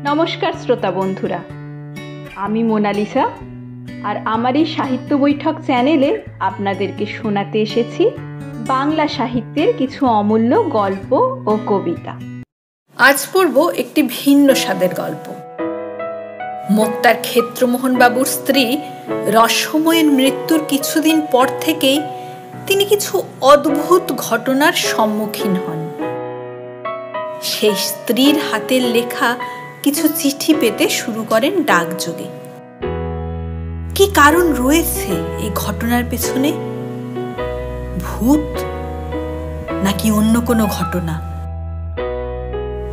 নমস্কার শ্রোতা বন্ধুরা, আমি মোনালিসা আর আমার এই সাহিত্য বৈঠক চ্যানেলে আপনাদেরকে শোনাতে এসেছি বাংলা সাহিত্যের কিছু অমূল্য গল্প ও কবিতা। আজ পড়ব একটি ভিন্ন স্বাদের গল্প। মোক্তার ক্ষেত্রমোহন বাবুর স্ত্রী রসময়ের মৃত্যুর কিছুদিন পর থেকেই তিনি কিছু অদ্ভুত ঘটনার সম্মুখীন হন। সেই স্ত্রীর হাতের লেখা কিছু চিঠি পেতে শুরু করেন ডাকযোগে। কি কারণ রয়েছে এই ঘটনার পেছনে? ভূত নাকি অন্য কোনো ঘটনা?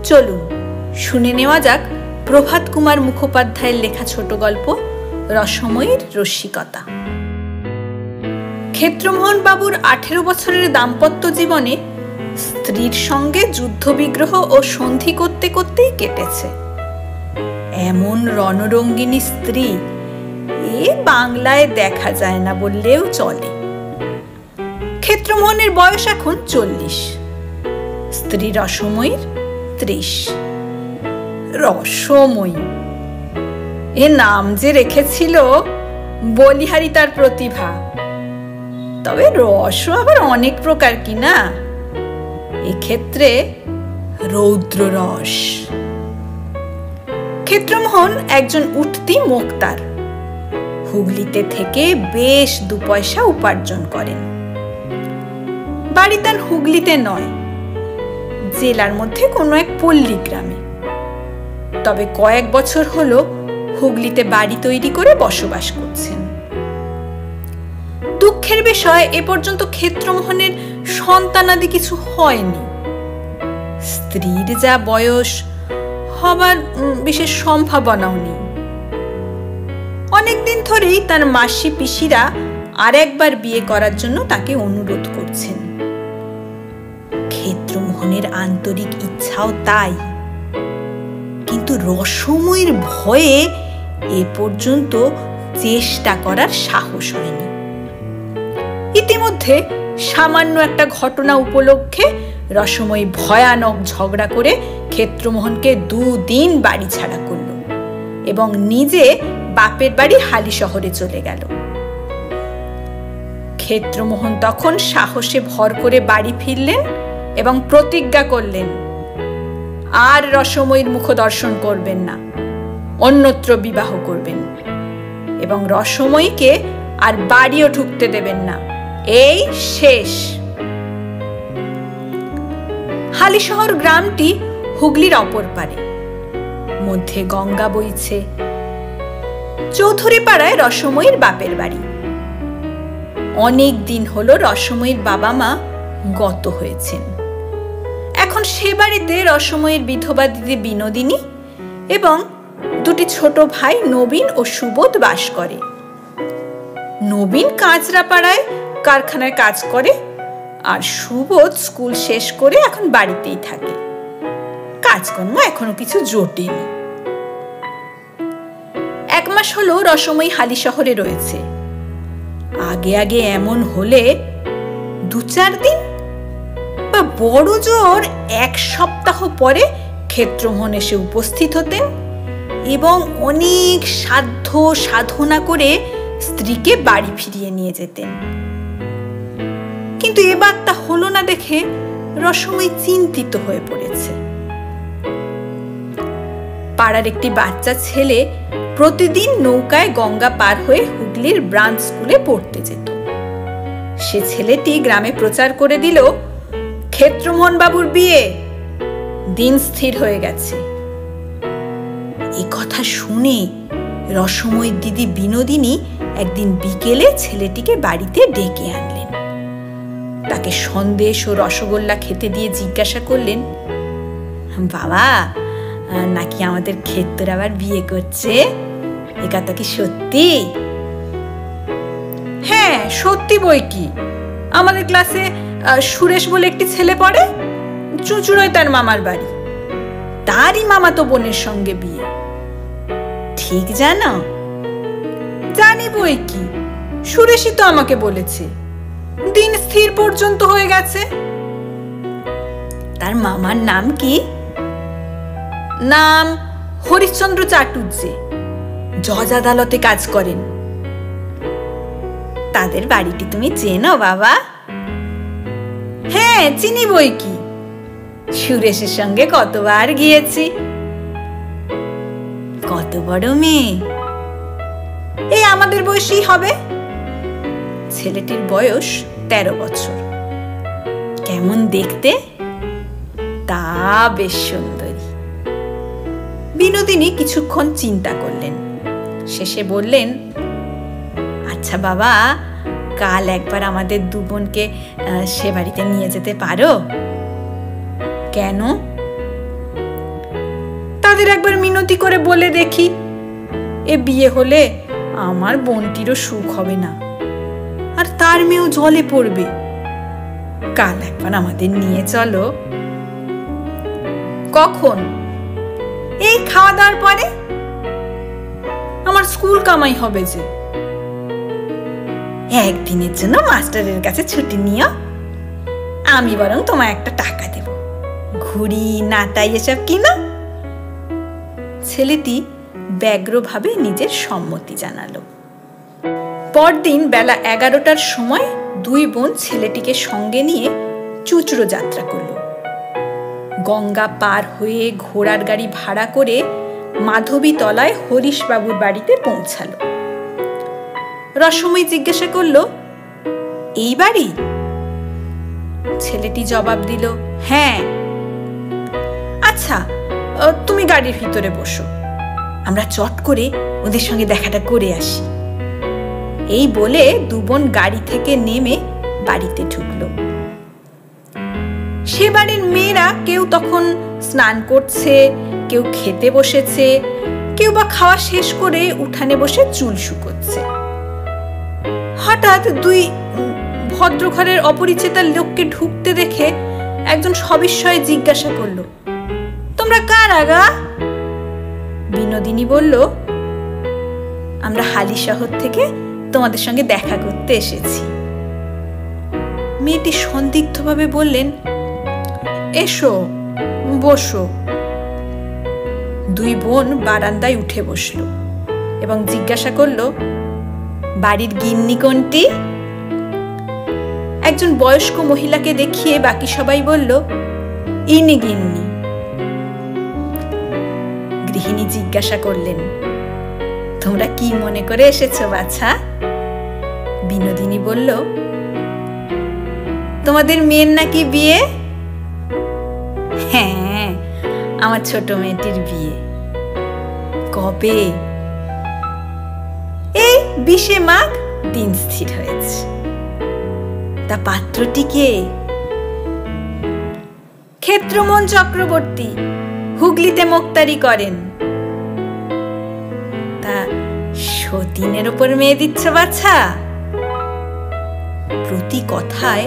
চলুন শুনে নেওয়া যাক প্রভাত কুমার মুখোপাধ্যায়ের লেখা ছোট গল্প রসময়ের রসিকতা। ক্ষেত্রমোহন বাবুর 18 বছরের দাম্পত্য জীবনে স্ত্রীর সঙ্গে যুদ্ধবিগ্রহ ও সন্ধি করতে করতেই কেটেছে। এমন রণরঙ্গিনী স্ত্রী এ বাংলায় দেখা যায় না বললেও চলে। ক্ষেত্রমোহনের বয়স এখন 40, স্ত্রী রসময়ীর 30। রসময়ী এ নাম যে রেখেছিল বলিহারি তার প্রতিভা। তবে রসও আবার অনেক প্রকার কি না, এক্ষেত্রে রৌদ্র রস। ক্ষেত্রমোহন একজন উঠতি মোক্তার, হুগলিতে থেকে বেশ 2 পয়সা উপার্জন করেন। বাড়ি তার হুগলিতে নয়, জেলার মধ্যে কোনো এক পল্লী গ্রামে। তবে কয়েক বছর হলো হুগলিতে বাড়ি তৈরি করে বসবাস করছেন। দুঃখের বিষয় এ পর্যন্ত ক্ষেত্রমোহনের সন্তানাদি কিছু হয়নি। স্ত্রীর যা বয়স, হবার বিশেষ সম্ভাবনাও নেই। অনেকদিন ধরেই তার মাসি পিসিরা আরেকবার বিয়ে করার জন্য তাকে অনুরোধ করছেন। ক্ষেত্রমোহনের আন্তরিক ইচ্ছাও তাই, কিন্তু রসময়ের ভয়ে এ পর্যন্ত চেষ্টা করার সাহস হয়নি। ইতিমধ্যে সামান্য একটা ঘটনা উপলক্ষে রসময়ী ভয়ানক ঝগড়া করে ক্ষেত্রমোহনকে 2 দিন বাড়ি ছাড়া করল এবং নিজে বাপের বাড়ি হালিশহরে চলে গেল। ক্ষেত্রমোহন তখন সাহসে ভর করে বাড়ি ফিরলেন এবং প্রতিজ্ঞা করলেন আর রসময়ীর মুখ দর্শন করবেন না, অন্যত্র বিবাহ করবেন এবং রসময়ীকে আর বাড়িও ঢুকতে দেবেন না। এই শেষ। হালিশহর গ্রামটি হুগলির অপর পারে, মধ্যে গঙ্গা বইছে। চৌধুরী পাড়ায় রসময়ীর বাপের বাড়ি। অনেক দিন হলো রসময়ীর বাবা মা গত হয়েছেন। এখন সে বাড়িতে রসময়ীর বিধবা দিদি বিনোদিনী এবং 2টি ছোট ভাই নবীন ও সুবোধ বাস করে। নবীন কাঁচরাপাড়ায় কারখানায় কাজ করে আর সুবোধ স্কুল শেষ করে এখন বাড়িতেই থাকে। কাজকর্ম এখনো কিছু জোটেনি। 1 মাস হলো রসময়ী হালিশহরে রয়েছে। আগে আগে এমন হলে 2-4 দিন বা বড় জোর 1 সপ্তাহ পরে ক্ষেত্রমোহন এসে উপস্থিত হতেন এবং অনেক সাধ্য সাধনা করে স্ত্রীকে বাড়ি ফিরিয়ে নিয়ে যেতেন। কিন্তু এবার তা হলো না দেখে রসময়ী চিন্তিত হয়ে পড়েছে। পাড়ার একটি বাচ্চা ছেলে প্রতিদিন নৌকায় গঙ্গা পার হয়ে হুগলির ব্রাঞ্চ স্কুলে পড়তে যেত। সে ছেলেটি গ্রামে প্রচার করে দিল ক্ষেত্রমোহন বাবুর বিয়ে, দিন স্থির হয়ে গেছে। এই কথা শুনে রসময়ীর দিদি বিনোদিনী একদিন বিকেলে ছেলেটিকে বাড়িতে ডেকে আনলেন। তাকে সন্দেশ ও রসগোল্লা খেতে দিয়ে জিজ্ঞাসা করলেন, বাবা নাকি আমাদের ক্ষেত্র আবার বিয়ে করছে? এ কথা কি সত্যি? হ্যাঁ সত্যি বই কি। আমাদের ক্লাসে সুরেশ বলে একটি ছেলে পড়ে, চুঁচুড়ায় তার মামার বাড়ি। তারই মামাতো বোনের সঙ্গে বিয়ে। ঠিক জানো? জানি বই কি, সুরেশই তো আমাকে বলেছে। দিন স্থির পর্যন্ত হয়ে গেছে। তার মামার নাম কি? নাম হরিশ্চন্দ্র চাটুর্যে জজ আদালতে কাজ করেন। তাদের বাড়িটি তুমি চেনো বাবা? হ্যাঁ, চিনি বই কি, সুরেশের সঙ্গে কতবার গিয়েছি। কত বড় মেয়ে! এই আমাদের বয়সী হবে। ছেলেটির বয়স 13 বছর। কেমন দেখতে? তা বেশ সুন্দরী। বিনোদিনী কিছুক্ষণ চিন্তা করলেন, শেষে বললেন, আচ্ছা বাবা, কাল একবার আমাদের 2 বোনকে সে বাড়িতে নিয়ে যেতে পারো? কেন? তাদের একবার মিনতি করে বলে দেখি, এ বিয়ে হলে আমার বোনটিরও সুখ হবে না, আর তার মেয়েও জলে পড়বে। কাল একবার আমাদের নিয়ে চলো। কখন? এই খাওয়া দাওয়ার পরে। আমার স্কুল কামাই হবে যে। একদিনের জন্য মাস্টারের কাছে ছুটি নিও, আমি বরং তোমায় একটা টাকা দেব, ঘুড়ি নাটাই এসব কিনো। ছেলেটি ব্যগ্রভাবে নিজের সম্মতি জানালো। পরদিন বেলা 11টার সময় 2 বোন ছেলেটিকে সঙ্গে নিয়ে চুঁচুড়ো যাত্রা করল। গঙ্গা পার হয়ে ঘোড়ার গাড়ি ভাড়া করে মাধবীতলায় হরিশবাবুর বাড়িতে পৌঁছালো। রসময়ী জিজ্ঞাসা করল, এই বাড়ি? ছেলেটি জবাব দিল, হ্যাঁ। আচ্ছা, তুমি গাড়ির ভিতরে বসো, আমরা চট করে ওদের সঙ্গে দেখাটা করে আসি। এই বলে 2 বোন গাড়ি থেকে নেমে বাড়িতে ঢুকলো। সে বাড়ির মেয়েরা কেউ তখন স্নান করছে, কেউ খেতে বসেছে, কেউ বা খাওয়া শেষ করে উঠানে বসে চুল শুকোচ্ছে। হঠাৎ 2 ভদ্রঘরের অপরিচিতা লোককে ঢুকতে দেখে একজন সবিস্ময়ে জিজ্ঞাসা করল, তোমরা কারা গা? বিনোদিনী বলল, আমরা হালিশহর থেকে তোমাদের সঙ্গে দেখা করতে এসেছি। মেয়েটি সন্দিগ্ধভাবে বললেন, এসো, বসো। 2 বোন বারান্দায় উঠে বসল এবং জিজ্ঞাসা করল, বাড়ির গিন্নি কোনটি? একজন বয়স্ক মহিলাকে দেখিয়ে বাকি সবাই বলল, ইনি গিন্নি। গৃহিণী জিজ্ঞাসা করলেন, তোমরা কি মনে করে এসেছো বাছা? বিনোদিনী বলল, তোমাদের মেয়ের নাকি বিয়ে? হ্যাঁ, আমার ছোট মেয়েটির বিয়ে। কবে? এই 20 মাঘ দিন স্থির হয়েছে। তা পাত্রটি কে? ক্ষেত্রমোহন চক্রবর্তী, হুগলিতে মোক্তারি করেন। তা সতীনের ওপর মেয়ে দিচ্ছ বাছা? প্রতি কথায়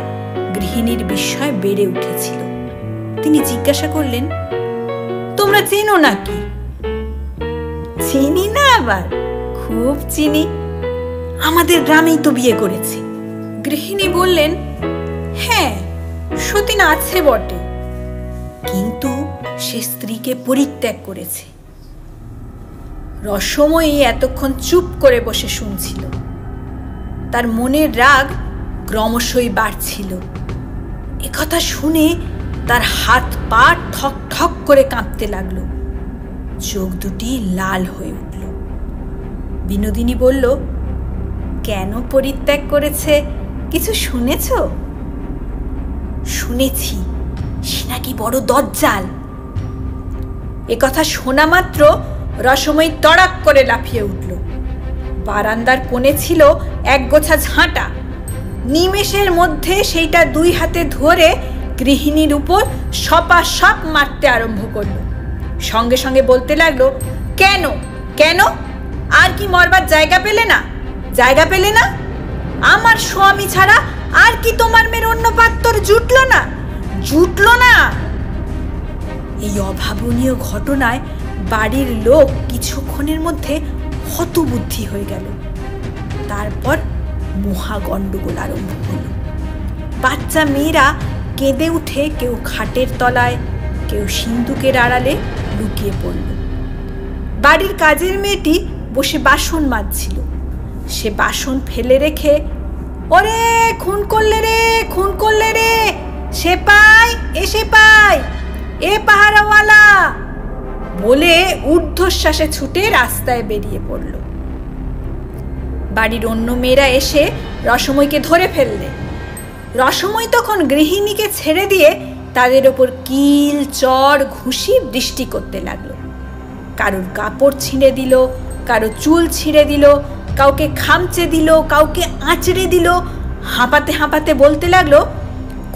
গৃহিণীর বিস্ময় বেড়ে উঠেছিল। তিনি জিজ্ঞাসা করলেন, তোমরা চেনো নাকি? চিনি না আবার, খুব চিনি, আমাদের গ্রামেই তো বিয়ে করেছে। গৃহিণী বললেন, হ্যাঁ, সতীন আছে বটে, কিন্তু সে স্ত্রীকে পরিত্যাগ করেছে। রসময়ী এতক্ষণ চুপ করে বসে শুনছিল। তার মনের রাগ ক্রমশই বাড়ছিল। একথা শুনে তার হাত পা ঠক ঠক করে কাঁপতে লাগলো, চোখ দুটি লাল হয়ে উঠল। বিনোদিনী বলল, কেন পরিত্যাগ করেছে কিছু শুনেছ? শুনেছি, সে নাকি বড় দজ্জাল। একথা শোনা মাত্র রসময়ী তড়াক করে লাফিয়ে উঠল। বারান্দার কোণে ছিল এক গোছা ঝাঁটা। নিমেষের মধ্যে সেইটা 2 হাতে ধরে গৃহিণীর উপর সপাসপ মারতে আরম্ভ করলো। সঙ্গে সঙ্গে বলতে লাগলো, কেন কেন, আর কি মরবার জায়গা পেলে না? জায়গা পেলে না? আমার স্বামী ছাড়া আর কি তোমার মেয়ের অন্য পাত্র জুটলো না? জুটলো না? এই অভাবনীয় ঘটনায় বাড়ির লোক কিছুক্ষণের মধ্যে হতবুদ্ধি হয়ে গেল। তারপর মহা গন্ডগোল আরম্ভ হলো। বাচ্চা মেয়েরা কেঁদে উঠে কেউ খাটের তলায়, কেউ সিন্দুকের আড়ালে লুকিয়ে পড়ল। বাড়ির কাজের মেয়েটি বসে বাসন মাজছিল। সে বাসন ফেলে রেখে, ওরে খুন করলে রে, খুন করলে রে, সেপাই এ সেপাই, এ পাহারাওয়ালা বলে ঊর্ধ্বশ্বাসে ছুটে রাস্তায় বেরিয়ে পড়ল। বাড়ির অন্য মেয়েরা এসে রসময়কে ধরে ফেললে। রসময় তখন গৃহিণীকে ছেড়ে দিয়ে তাদের ওপর কিল, চর, ঘুষি বৃষ্টি করতে লাগলো। কারোর কাপড় ছিঁড়ে দিল, কারো চুল ছিঁড়ে দিল, কাউকে খামচে দিল, কাউকে আঁচড়ে দিল। হাঁপাতে হাঁপাতে বলতে লাগলো,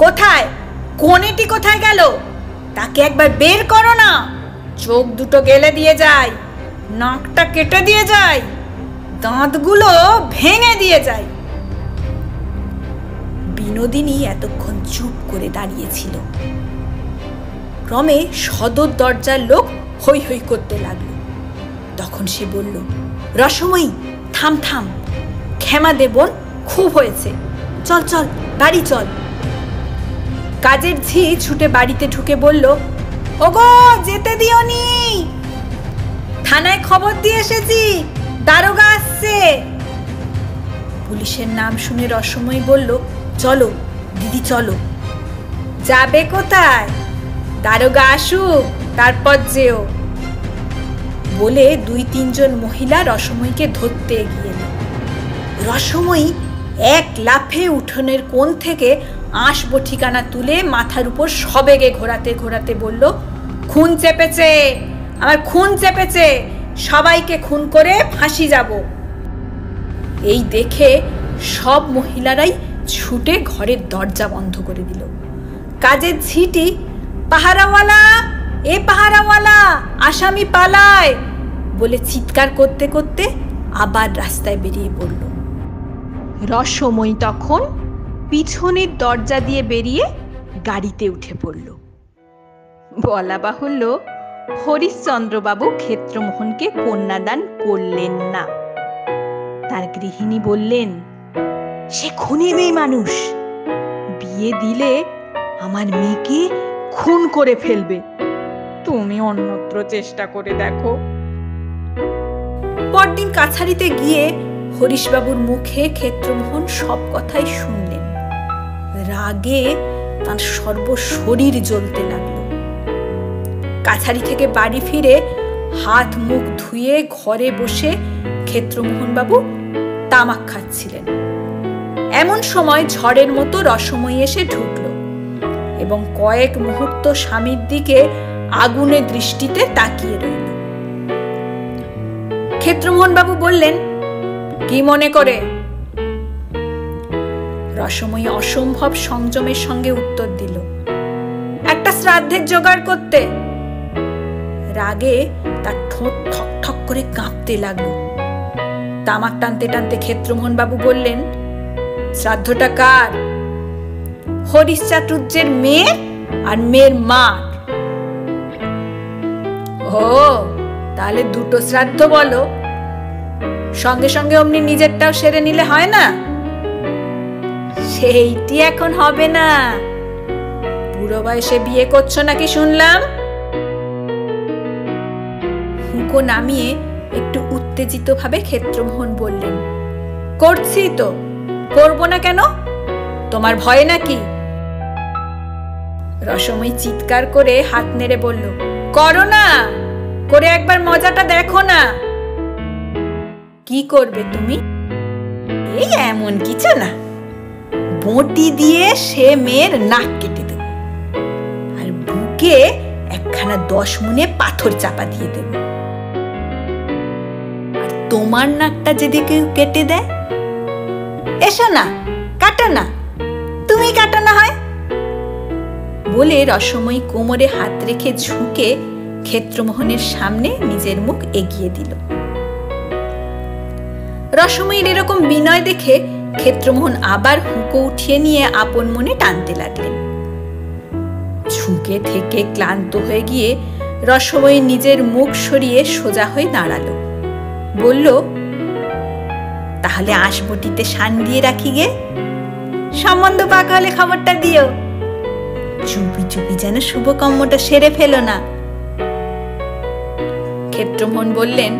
কোথায়, কোনেটি কোথায় গেল? তাকে একবার বের করো না, চোখ দুটো গেলে দিয়ে যায়, নাকটা কেটে দিয়ে যায়, দাঁতগুলো ভেঙে দিয়ে যায়। বিনোদিনী এতক্ষণ চুপ করে দাঁড়িয়েছিল। ক্রমে সদর দরজার লোক হৈ হৈ করতে লাগলো। তখন সে বলল, রসময়ী থাম থাম, ক্ষমা দে বোন, খুব হয়েছে, চল চল বাড়ি চল। কাজের ঝি ছুটে বাড়িতে ঢুকে বলল, ওগো যেতে দিওনি, থানায় খবর দিয়ে এসেছি, দারোগা আসছে। পুলিশের নাম শুনে রসময়ী বলল, চলো দিদি চলো। যাবে কোথায়? দারোগা আসুক তারপর যেও বলে 2-3 মহিলা রসময়ীকে ধরতে এগিয়ে এলো। রসময়ী এক লাফে উঠোনের কোণ থেকে আঁশবো ঠিকানা তুলে মাথার উপর সবেগে ঘোরাতে ঘোরাতে বলল, খুন চেপেছে, আমার খুন চেপেছে, সবাইকে খুন করে ফাঁসি যাব। এই দেখে সব মহিলারাই ছুটে ঘরের দরজা বন্ধ করে দিল। কাজের ঝিটি, পাহারাওয়ালা এ পাহারাওয়ালা, আসামি পালায় বলে চিৎকার করতে করতে আবার রাস্তায় বেরিয়ে পড়ল। রসময়ী তখন পিছনের দরজা দিয়ে বেরিয়ে গাড়িতে উঠে পড়ল। বলা বাহুল্য, হরিশ্চন্দ্রবাবু ক্ষেত্রমোহনকে কন্যাদান করলেন না। তার গৃহিণী বললেন, সে খুনি মেয়ে মানুষ, বিয়ে দিলে আমার মেয়েকে খুন করে ফেলবে, তুমি অন্যত্র চেষ্টা করে দেখো। পরদিন কাছারিতে গিয়ে হরিশবাবুর মুখে ক্ষেত্রমোহন সব কথাই শুনলেন। রাগে তার সর্বশরীর জ্বলতে লাগলো। কাছারি থেকে বাড়ি ফিরে হাত মুখ ধুয়ে ঘরে বসে ক্ষেত্রমোহন বাবু তামাক খাচ্ছিলেন। এমন সময় ঝড়ের মতো রসময়ী এসে ঢুকল এবং কয়েক মুহূর্ত স্বামীর দিকে আগুনে দৃষ্টিতে তাকিয়ে রইল। ক্ষেত্রমোহন বাবু বললেন, কি মনে করে? রসময়ী অসম্ভব সংযমের সঙ্গে উত্তর দিল, একটা শ্রাদ্ধের জোগাড় করতে। রাগে তার ঠোঁট ঠক ঠক করে কাঁপতে লাগলো। তামাক টানতে টানতে ক্ষেত্রমোহন বাবু বললেন, শ্রাদ্ধটা কার? হরিশ চাটুর্যের মেয়ের আর মেয়ের মার। ও, তাহলে দুটো শ্রাদ্ধ বলো, সঙ্গে সঙ্গে অমনি নিজেরটাও সেরে নিলে হয় না? সেইটি এখন হবে না, বুড়ো বয়সে বিয়ে করছো নাকি শুনলাম। হুঁকো নামিয়ে একটু উত্তেজিত ভাবে ক্ষেত্রমোহন বললেন, করছি তো, করবো না কেন? তোমার ভয় নাকি? রসময়ী চিৎকার করে হাত নেড়ে বলল, করো না, করে একবার মজাটা দেখো না। কি করবে তুমি? এই এমন কিছু না, বঁটি দিয়ে সে মেয়ের নাক কেটে দেব, আর বুকে একখানা 10 মুনে পাথর চাপা দিয়ে দেব। আর তোমার নাকটা যদি কেউ কেটে দেয়, এসো না, কাটো না, তুমি কাটো না হয় বলে রসময়ী কোমরে হাত রেখে ঝুঁকে ক্ষেত্রমোহনের সামনে নিজের মুখ এগিয়ে দিল। রসময়ীর এরকম বিনয় দেখে ক্ষেত্রমোহন আবার হুঁকো উঠিয়ে নিয়ে আপন মনে টানতে লাগলেন। ঝুঁকে থেকে ক্লান্ত হয়ে গিয়ে রসময়ী নিজের মুখ সরিয়ে সোজা হয়ে দাঁড়ালো। বলল, তাহলে আঁশবটিতে শান দিয়ে রাখি গে, সম্বন্ধ পাকা হলে খবরটা দিও, চুপি চুপি যেন শুভকর্মটা সেরে ফেলো না। ক্ষেত্রমোহন বললেন,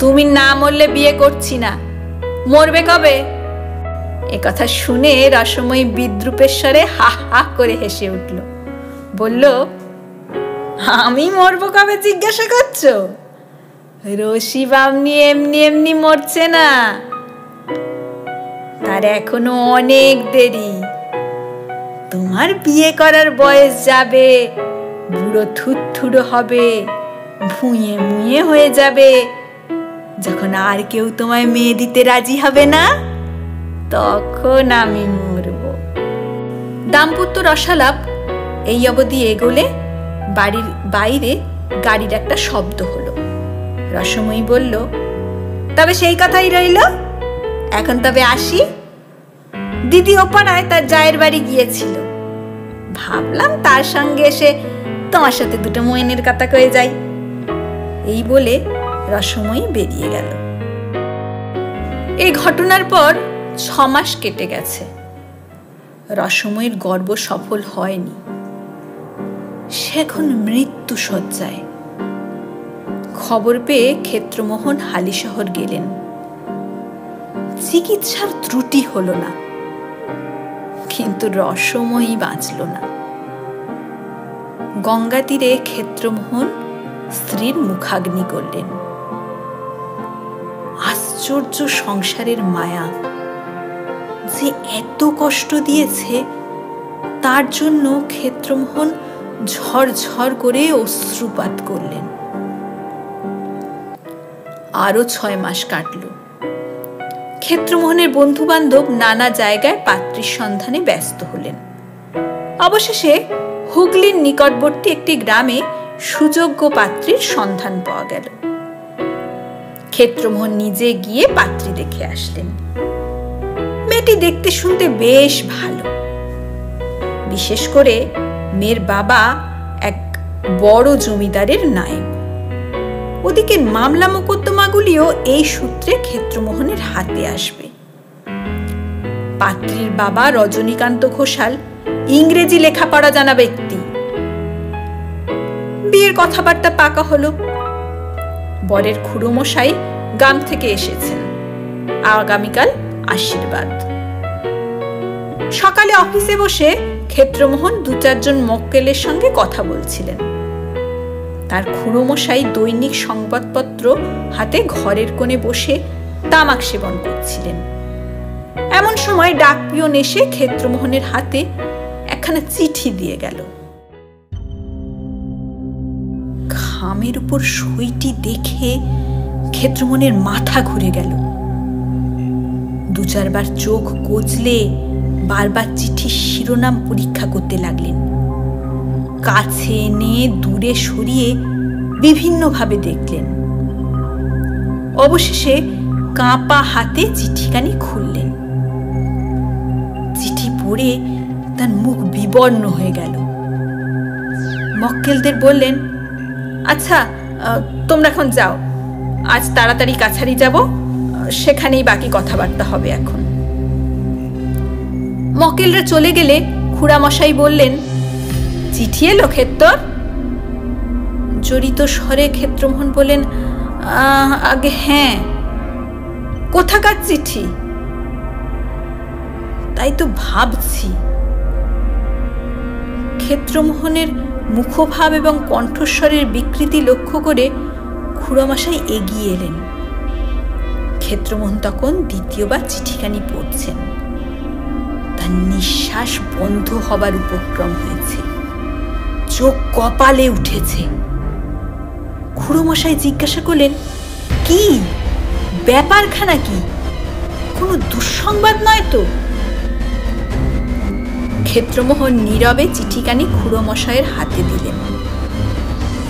তুমি না মরলে বিয়ে করছি না। মরবে কবে? একথা শুনে রসময়ী বিদ্রূপের স্বরে হা হা করে হেসে উঠল। বলল, আমি মরবো কবে জিজ্ঞাসা করছো? রশি বামনি এমনি এমনি মরছে না, তার এখনো অনেক দেরি। তোমার বিয়ে করার বয়স যাবে, বুড়ো থুরথুরো হবে, ভুঁয়ে মুঁয়ে হয়ে যাবে। যখন আর কেউ তোমায় মেয়ে দিতে রাজি হবে না, তখন আমি মরব। দাম্পত্য রসালাপ এই অবধি এগোলে বাড়ির বাইরে গাড়ির একটা শব্দ হলো। রসময়ী বলল, তবে সেই কথাই রইল, এখন তবে আসি। দিদি ওপাড়ায় তার জায়ের বাড়ি গিয়েছিল, ভাবলাম তার সঙ্গে এসে তোমার সাথে দুটো মইনের কথা কয়ে যাই। এই বলে রসময়ী বেরিয়ে গেল। এই ঘটনার পর 6 মাস কেটে গেছে। রসময়ীর গর্ব সফল হয়নি। সে এখন মৃত্যু শয্যায়। খবর পেয়ে ক্ষেত্রমোহন হালিশহর গেলেন। চিকিৎসার ত্রুটি হলো না, কিন্তু রসময়ী বাঁচল না। গঙ্গা তীরে ক্ষেত্রমোহন স্ত্রীর মুখাগ্নি করলেন। আশ্চর্য সংসারের মায়া, যে এত কষ্ট দিয়েছে তার জন্য ক্ষেত্রমোহন ঝরঝর করে অশ্রুপাত করলেন। আরো 6 মাস কাটল। ক্ষেত্রমোহনের বন্ধু বান্ধব নানা জায়গায় পাত্রীর সন্ধানে ব্যস্ত হলেন। অবশেষে হুগলির নিকটবর্তী একটি গ্রামে সুযোগ্য পাত্রীর সন্ধান পাওয়া গেল। ক্ষেত্রমোহন নিজে গিয়ে পাত্রী দেখে আসলেন। মেয়েটি দেখতে শুনতে বেশ ভালো। বিশেষ করে মেয়ের বাবা এক বড় জমিদারের নায়েব। ওদিকে মামলা মোকদ্দমাগুলিও এই সূত্রে ক্ষেত্রমোহনের হাতে আসবে। পাত্রীর বাবা রজনীকান্ত ঘোষাল ইংরেজি লেখাপড়া জানা ব্যক্তি। বিয়ের কথাবার্তা পাকা হলো। বরের খুড়োমশাই গ্রাম থেকে এসেছেন, আগামীকাল আশীর্বাদ। সকালে অফিসে বসে ক্ষেত্রমোহন 2-4 জন মক্কেলের সঙ্গে কথা বলছিলেন। তার খুড়োমশাই দৈনিক সংবাদপত্র হাতে ঘরের কোণে বসে তামাক সেবন করছিলেন। এমন সময় ডাক পিয়ন এসে ক্ষেত্রমোহনের হাতে একখানা চিঠি দিয়ে গেল। খামের উপর সইটি দেখে ক্ষেত্রমোহনের মাথা ঘুরে গেল। 2-4 বার চোখ কচলে বারবার চিঠির শিরোনাম পরীক্ষা করতে লাগলেন। কাছে এনে দূরে সরিয়ে বিভিন্নভাবে দেখলেন। অবশেষে কাঁপা হাতে চিঠিখানি খুললেন। চিঠি পড়ে তার মুখ বিবর্ণ হয়ে গেল। মক্কেলদের বললেন, আচ্ছা তোমরা এখন যাও, আজ তাড়াতাড়ি কাছারি যাব, সেখানেই বাকি কথাবার্তা হবে। এখন মক্কেলরা চলে গেলে খুড়ামশাই বললেন, চিঠি এলো ক্ষেত্তর? জড়িত স্বরে ক্ষেত্রমোহন বলেন, আগে হ্যাঁ। কোথাকার চিঠি? তাই তো ভাবছি। ক্ষেত্রমোহনের মুখভাব এবং কণ্ঠস্বরের বিকৃতি লক্ষ্য করে খুড়ামশাই এগিয়ে এলেন। ক্ষেত্রমোহন তখন দ্বিতীয়বার চিঠিখানি পড়ছেন। তার নিঃশ্বাস বন্ধ হবার উপক্রম হয়েছে, চোখ কপালে উঠেছে। খুড়োমশাই জিজ্ঞাসা করলেন, কি ব্যাপারখানা? কি কোনো দুঃসংবাদ নয় তো? ক্ষেত্রমোহন নীরবে চিঠিখানি খুড়োমশাইয়ের হাতে দিলেন।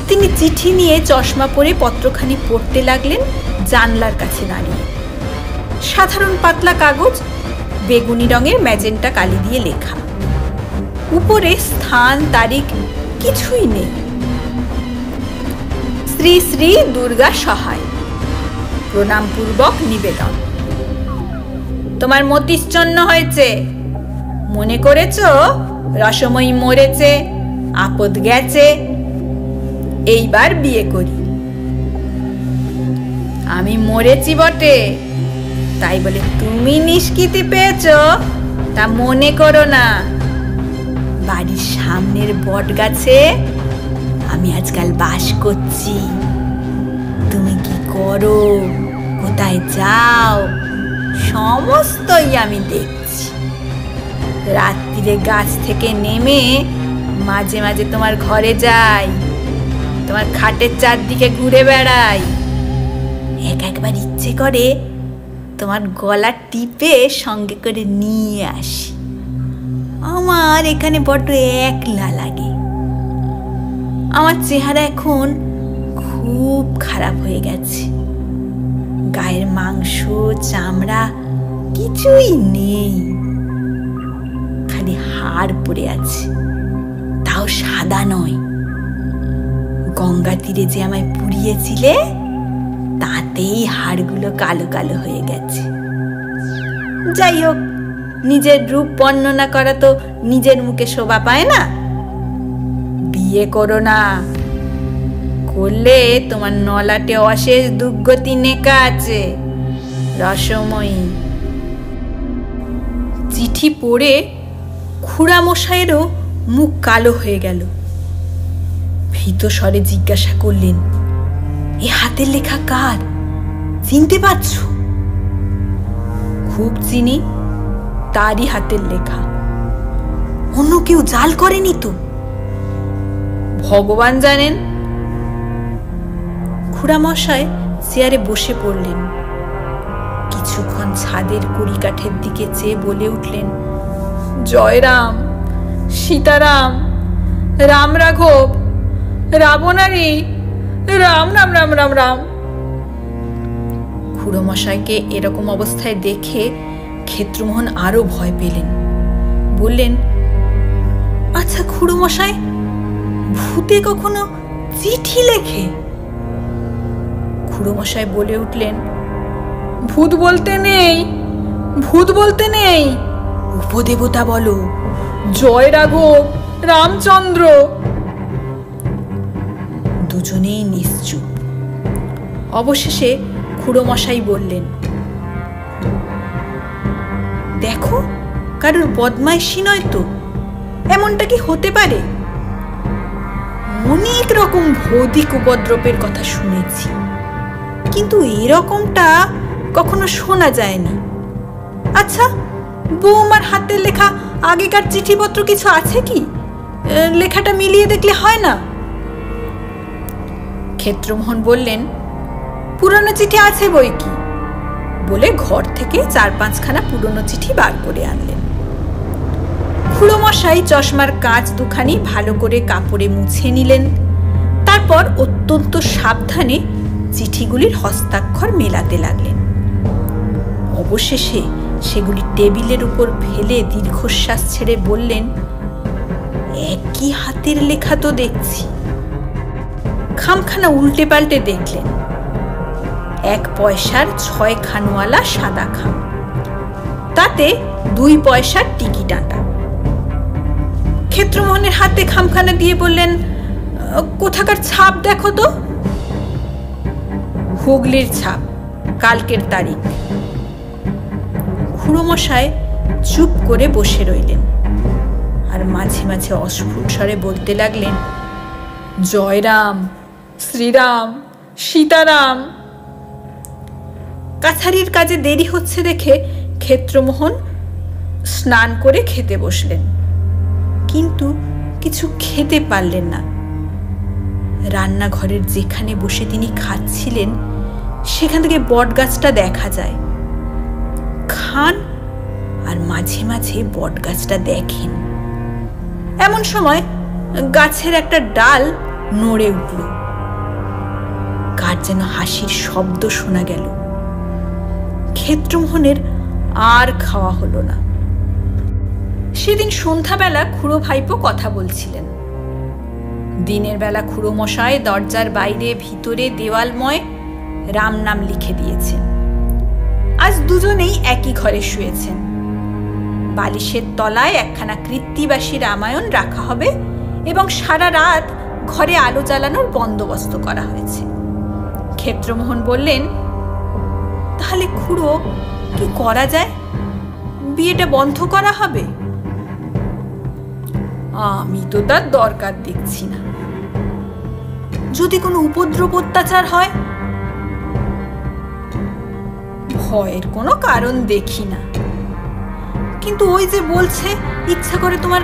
তিনি চিঠি নিয়ে চশমা পরে পত্রখানি পড়তে লাগলেন জানলার কাছে দাঁড়িয়ে। সাধারণ পাতলা কাগজ, বেগুনি রঙের ম্যাজেন্টা কালি দিয়ে লেখা। উপরে স্থান তারিখ কিছুই নেই। শ্রী শ্রী দুর্গা সহায়, প্রণামপূর্বক নিবেদন। তোমার মতিশ্চন্ন হয়েছে, মনে করেছ রসময়ী মরেছে, আপদ গেছে, এইবার বিয়ে করি। আমি মরেছি বটে, তাই বলে তুমি নিষ্কৃতি পেয়েছ তা মনে করো না। বাড়ির সামনের বট গাছে আমি আজকাল বাস করছি। তুমি কি করো, কোথায় যাও, সমস্তই আমি দেখছি। রাত্রিরে গাছ থেকে নেমে মাঝে মাঝে তোমার ঘরে যাই, তোমার খাটের চারদিকে ঘুরে বেড়াই। একবার ইচ্ছে করে তোমার গলা টিপে সঙ্গে করে নিয়ে আসি। আমার এখানে বড্ড একলা লাগে। আমার চেহারা এখন খুব খারাপ হয়ে গেছে, গায়ের মাংস চামড়া কিছুই নেই, খালি হাড় পড়ে আছে, তাও সাদা নয়। গঙ্গা তীরে যে আমায় পুড়িয়েছিলে তাতেই হাড়গুলো কালো কালো হয়ে গেছে। যাই হোক, নিজের রূপ বর্ণনা করা তো নিজের মুখে শোভা পায় না। বিয়ে করো না, করলে তোমার নলাটে অশেষ দুর্গতি নেকা আছে। রসময়ী। চিঠি পড়ে খুড়ামশাইয়েরও মুখ কালো হয়ে গেল। ভীত স্বরে জিজ্ঞাসা করলেন, এ হাতের লেখা কার, চিনতে পারছো? খুব চিনি, তারই হাতের লেখা। অন্য কেউ জাল করেনি তো? ভগবান জানেন। খুড়ামশাই চেয়ারে বসে পড়লেন। কিছুক্ষণ ছাদের কড়িকাঠের দিকে চেয়ে বলে উঠলেন, জয়রাম, সীতারাম, রাম রাঘব, রাবণারী, রাম রাম রাম রাম রাম। খুড়োমশাইকে এরকম অবস্থায় দেখে ক্ষেত্রমোহন আরো ভয় পেলেন। বললেন, আচ্ছা খুড়োমশাই, ভূতে কখনো চিঠি লেখে? খুড়োমশাই বলে উঠলেন, ভূত বলতে নেই, ভূত বলতে নেই, উপদেবতা বলো, জয় রাঘব, রামচন্দ্র। দুজনেই নিশ্চুপ। অবশেষে খুড়োমশাই বললেন, দেখো, কারোর বদমাইশি নয় তো? এমনটা কি হতে পারে? অনেক রকম ভৌতিক উপদ্রবের কথা শুনেছি, কিন্তু এরকমটা কখনো শোনা যায়নি। আচ্ছা, বৌমার হাতের লেখা আগেকার চিঠিপত্র কিছু আছে কি? লেখাটা মিলিয়ে দেখলে হয় না? ক্ষেত্রমোহন বললেন, পুরনো চিঠি আছে বই কি, বলে ঘর থেকে 4-5খানা পুরনো চিঠি বার করে আনলেন। খুড়োমশাই চশমার কাঁচ দুখানি ভালো করে কাপড়ে মুছে নিলেন। তারপর অত্যন্ত সাবধানে চিঠিগুলির হস্তাক্ষর মেলাতে লাগলেন। অবশেষে সেগুলি টেবিলের উপর ফেলে দীর্ঘশ্বাস ছেড়ে বললেন, একই হাতের লেখা তো দেখছি। খামখানা উল্টে পাল্টে দেখলেন। 1 পয়সার 6 খানওয়ালা সাদা খাম, তাতে 2 পয়সার টিকিট আঁটা। ক্ষেত্রমোহনের হাতে খামখানা দিয়ে বললেন, কোথাকার ছাপ দেখো তো? হুগলির ছাপ, কালকের তারিখ। খুড়োমশাই চুপ করে বসে রইলেন, আর মাঝে মাঝে অস্ফুট স্বরে বলতে লাগলেন, জয়রাম, শ্রীরাম, সীতারাম। কাছারির কাজে দেরি হচ্ছে দেখে ক্ষেত্রমোহন স্নান করে খেতে বসলেন, কিন্তু কিছু খেতে পারলেন না। রান্নাঘরের যেখানে বসে তিনি খাচ্ছিলেন সেখান থেকে বটগাছটা দেখা যায়। খান আর মাঝে মাঝে বটগাছটা দেখেন। এমন সময় গাছের একটা ডাল নড়ে উঠল। কার যেন হাসির শব্দ শোনা গেল। ক্ষেত্রমোহনের আর খাওয়া হলো না। সেদিন সন্ধ্যাবেলা খুড়ো ভাইপো কথা বলছিলেন। দিনের বেলা খুড়োমশাই দরজার বাইরে ভিতরে দেওয়ালময় রাম নাম লিখে দিয়েছেন। আজ দুজনেই একই ঘরে শুয়েছেন। বালিশের তলায় একখানা কৃত্তিবাসী রামায়ণ রাখা হবে এবং সারা রাত ঘরে আলো জ্বালানোর বন্দোবস্ত করা হয়েছে। ক্ষেত্রমোহন বললেন, তাহলে খুড়ো কি করা যায়? বিয়েটা বন্ধ করা হবে? আমি তো তার দরকার দেখছি না। যদি কোনো উপদ্রব অত্যাচার হয়? ভয়ের কোনো কারণ দেখি না, কিন্তু ওই যে বলছে ইচ্ছা করে তোমার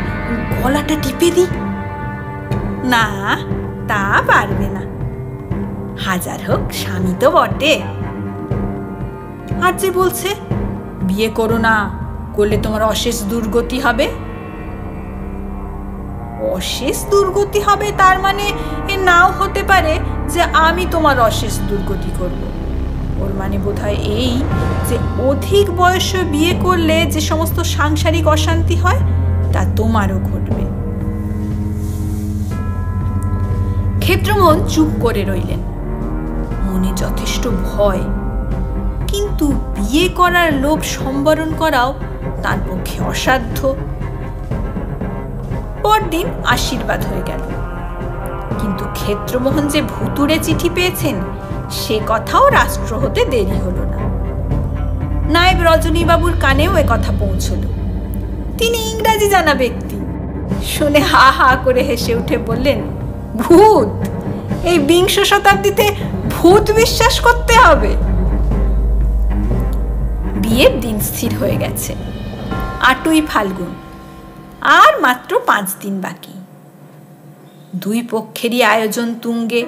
গলাটা টিপে দিই। না, তা পারবে না, হাজার হোক স্বামী তো বটে। আর যে বলছে বিয়ে করো না, করলে তোমার অশেষ দুর্গতি হবে। অশেষ দুর্গতি হবে তার মানে এ নাও হতে পারে যে আমি তোমার অশেষ দুর্গতি করব। ওর মানে বোধহয় এই যে অধিক বয়সে বিয়ে করলে যে সমস্ত সাংসারিক অশান্তি হয় তা তোমারও ঘটবে। ক্ষেত্রমোহন চুপ করে রইলেন। মনে যথেষ্ট ভয়, কিন্তু বিয়ে করার লোভ সম্বরণ করাও তার পক্ষে অসাধ্য। পরদিন আশীর্বাদ হয়ে গেল, কিন্তু ক্ষেত্রমোহন যে ভুতুড়ে চিঠি পেয়েছেন সে কথাও রাষ্ট্র হতে দেরি হলো না। নায়েব রজনীবাবুর কানেও এ কথা পৌঁছল। তিনি ইংরাজি জানা ব্যক্তি, শুনে হা হা করে হেসে উঠে বললেন, ভূত! এই ২০ শতাব্দীতে ভূত বিশ্বাস করতে হবে? বিয়ের দিন স্থির হয়ে গেছে, ৮ই ফাল্গুন, আর মাত্র ৫ দিন বাকি। দুই পক্ষেরই আয়োজন তুঙ্গে।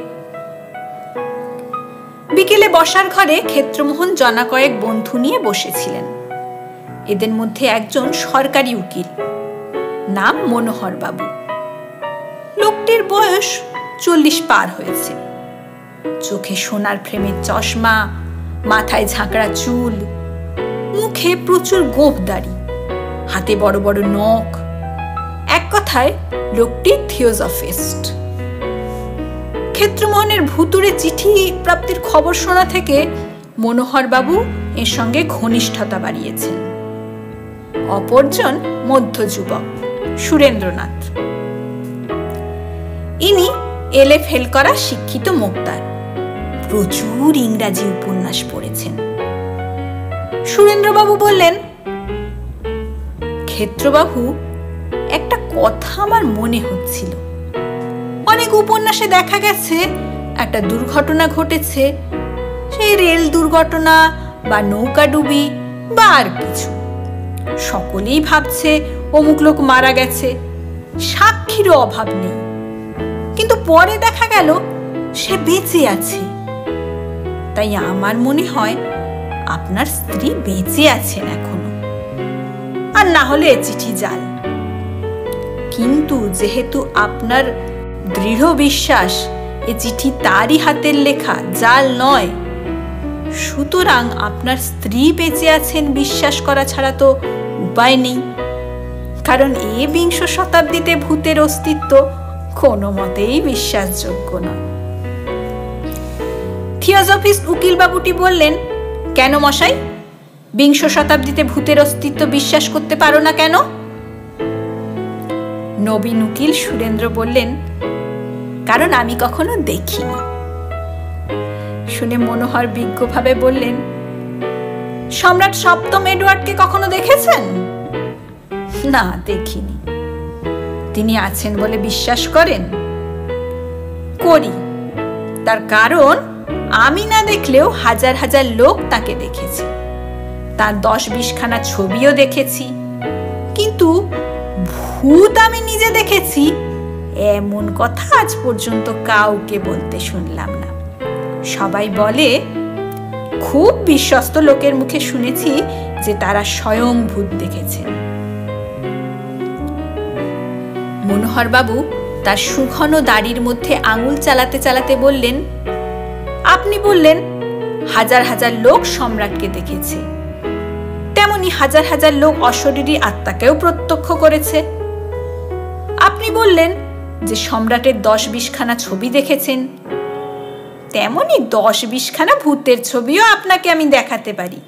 বিকেলে বসার ঘরে ক্ষেত্রমোহন জনা কয়েক বন্ধু নিয়ে বসেছিলেন। এদের মধ্যে একজন সরকারি উকিল, নাম মনোহর বাবু। লোকটির বয়স ৪০ পার হয়েছে। চোখে সোনার ফ্রেমের চশমা, মাথায় ঝাঁকড়া চুল, মুখে প্রচুর গোঁফ দাড়ি, হাতে বড় বড় নখ। এক কথায় লোকটি থিওজফিস্ট। ক্ষেত্রমোহনের ভুতুড়ে চিঠি প্রাপ্তির খবর শোনা থেকে মনোহর বাবু এর সঙ্গে ঘনিষ্ঠতা বাড়িয়েছেন। অপরজন মধ্যযুবক, সুরেন্দ্রনাথ। ইনি এলে ফেল করা শিক্ষিত মোক্তার, প্রচুর ইংরাজি উপন্যাস পড়েছেন। সুরেন্দ্রবাবু বললেন, ক্ষেত্রবাবু, একটা কথা আমার মনে হচ্ছিল। অনেক উপন্যাসে দেখা গেছে একটা দুর্ঘটনা ঘটেছে, সেই রেল দুর্ঘটনা বা নৌকা ডুবি বা আর কিছু। সকলেই ভাবছে অমুক লোক মারা গেছে, সাক্ষীরও অভাব নেই, কিন্তু পরে দেখা গেল সে বেঁচে আছে। তাই আমার মনে হয় আপনার স্ত্রী বেঁচে আছেন এখনো, আর না হলে এ চিঠি জাল। কিন্তু যেহেতু আপনার দৃঢ় বিশ্বাস এ চিঠি তারই হাতের লেখা, জাল নয়, সুতরাং আপনার স্ত্রী বেঁচে আছেন বিশ্বাস করা ছাড়া তো উপায় নেই। কারণ ২০ শতাব্দীতে ভূতের অস্তিত্ব কোনো মতেই বিশ্বাসযোগ্য নয়। থিওজফিস্ট উকিল বাবুটি বললেন, কেন মশাই, ২০ শতাব্দীতে ভূতের অস্তিত্ব বিশ্বাস করতে পারো না কেন? নবীন উকিল সুরেন্দ্র বললেন, কারণ আমি কখনো দেখিনি। শুনে মনোহর বিজ্ঞভাবে বললেন, সম্রাট সপ্তম এডওয়ার্ডকে কখনো দেখেছেন? না, দেখিনি। তিনি আছেন বলে বিশ্বাস করেন? করি। তার কারণ আমি না দেখলেও হাজার হাজার লোক তাকে দেখেছে, তার ১০-২০ খানা ছবিও দেখেছি, কিন্তু ভূত আমি নিজে দেখেছি এমন কথা আজ পর্যন্ত কাউকে বলতে শুনলাম না। সবাই বলে, খুব বিশ্বস্ত লোকের মুখে শুনেছি যে তারা স্বয়ং ভূত দেখেছেন। মনোহর বাবু তার সুঘন দাড়ির মধ্যে আঙুল চালাতে চালাতে বললেন, আপনি বললেন হাজার হাজার লোক সম্রাটকে দেখেছে, তেমনি হাজার হাজার লোক অশরীরী আত্মাকেও প্রত্যক্ষ করেছে। আপনি বললেন যে সম্রাটের ১০-২০ খানা ছবি দেখেছেন, তেমনি ১০-২০ খানা ভূতের ছবিও আপনাকে আমি দেখাতে পারি।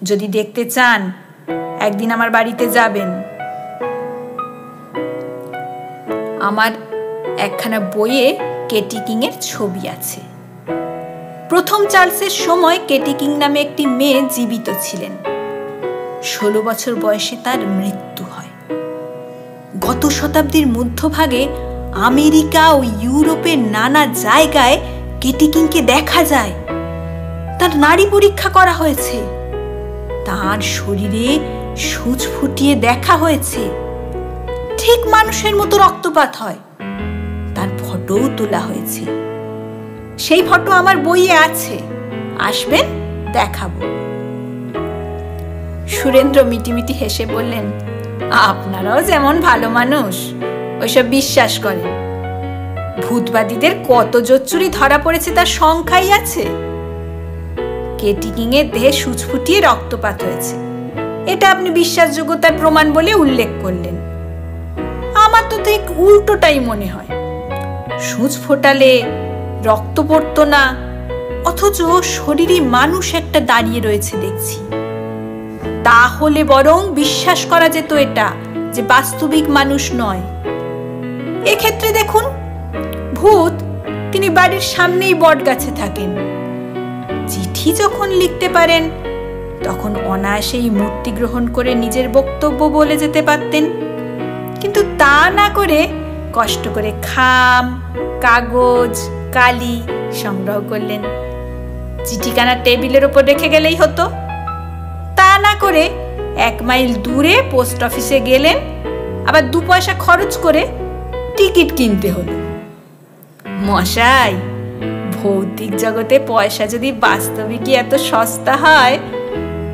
যদি দেখতে চান একদিন আমার বাড়িতে যাবেন। আমার একখানা বইয়ে কেটি কিং এর ছবি আছে। প্রথম চার্লসের সময় কেটি কিং নামে একটি মেয়ে জীবিত ছিলেন। 16 বছর বয়সে তার মৃত্যু হয়। গত শতাব্দীর মধ্যভাগে আমেরিকা ও ইউরোপের নানা জায়গায় কেটি কিংকে দেখা যায়। তার নাড়ি পরীক্ষা করা হয়েছে, তার শরীরে সূচ ফুটিয়ে দেখা হয়েছে, ঠিক মানুষের মতো রক্তপাত হয়। তার ফটোও তোলা হয়েছে। সেই ফটো আমার বইয়ে আছে, আসবেন দেখাবো। সুরেন্দ্র মিটিমিটি হেসে বললেন, আপনারাও যেমন ভালো মানুষ, ওইসব বিশ্বাস করেন। ভূতবাদীদের কত জোচ্চুরি ধরা পড়েছে তার সংখ্যাই আছে। কেটি কিং এর দেহে সূচ ফুটিয়ে রক্তপাত হয়েছে, এটা আপনি বিশ্বাসযোগ্যতার প্রমাণ বলে উল্লেখ করলেন। আমার তো ঠিক উল্টোটাই মনে হয়। সূচ ফোটালে রক্ত পড়তো না, অথচ শরীরে মানুষ একটা দাঁড়িয়ে রয়েছে দেখছি। তাহলে বরং বিশ্বাস করা যেত এটা যে বাস্তবিক মানুষ নয়। এক্ষেত্রে দেখুন, ভূত তিনি বাড়ির সামনেই বট গাছে থাকেন। চিঠি যখন লিখতে পারেন তখন অনায়াসেই মূর্তি গ্রহণ করে নিজের বক্তব্য বলে যেতে পারতেন, কিন্তু তা না করে কষ্ট করে খাম, কাগজ, কালি সংগ্রহ করলেন। চিঠিখানা টেবিলের উপর রেখে গেলেই হতো। তা না করে 1 মাইল দূরে পোস্ট অফিসে গেলেন, আবার 2 পয়সা খরচ করে টিকিট কিনতে হলো। মশাই, ভৌতিক জগতে পয়সা যদি বাস্তবিকই এত সস্তা হয়,